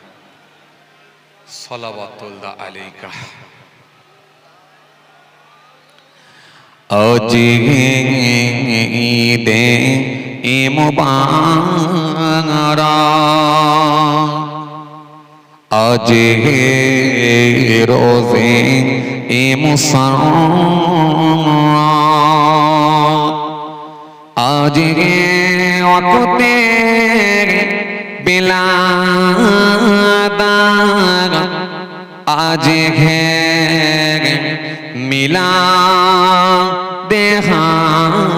सलावतुल्लाह अलैका। दे ए मुबारक आज रोज़े ए मुसर्रत आज वक़्ते बिलादा आज है मिला दे हाज़रात।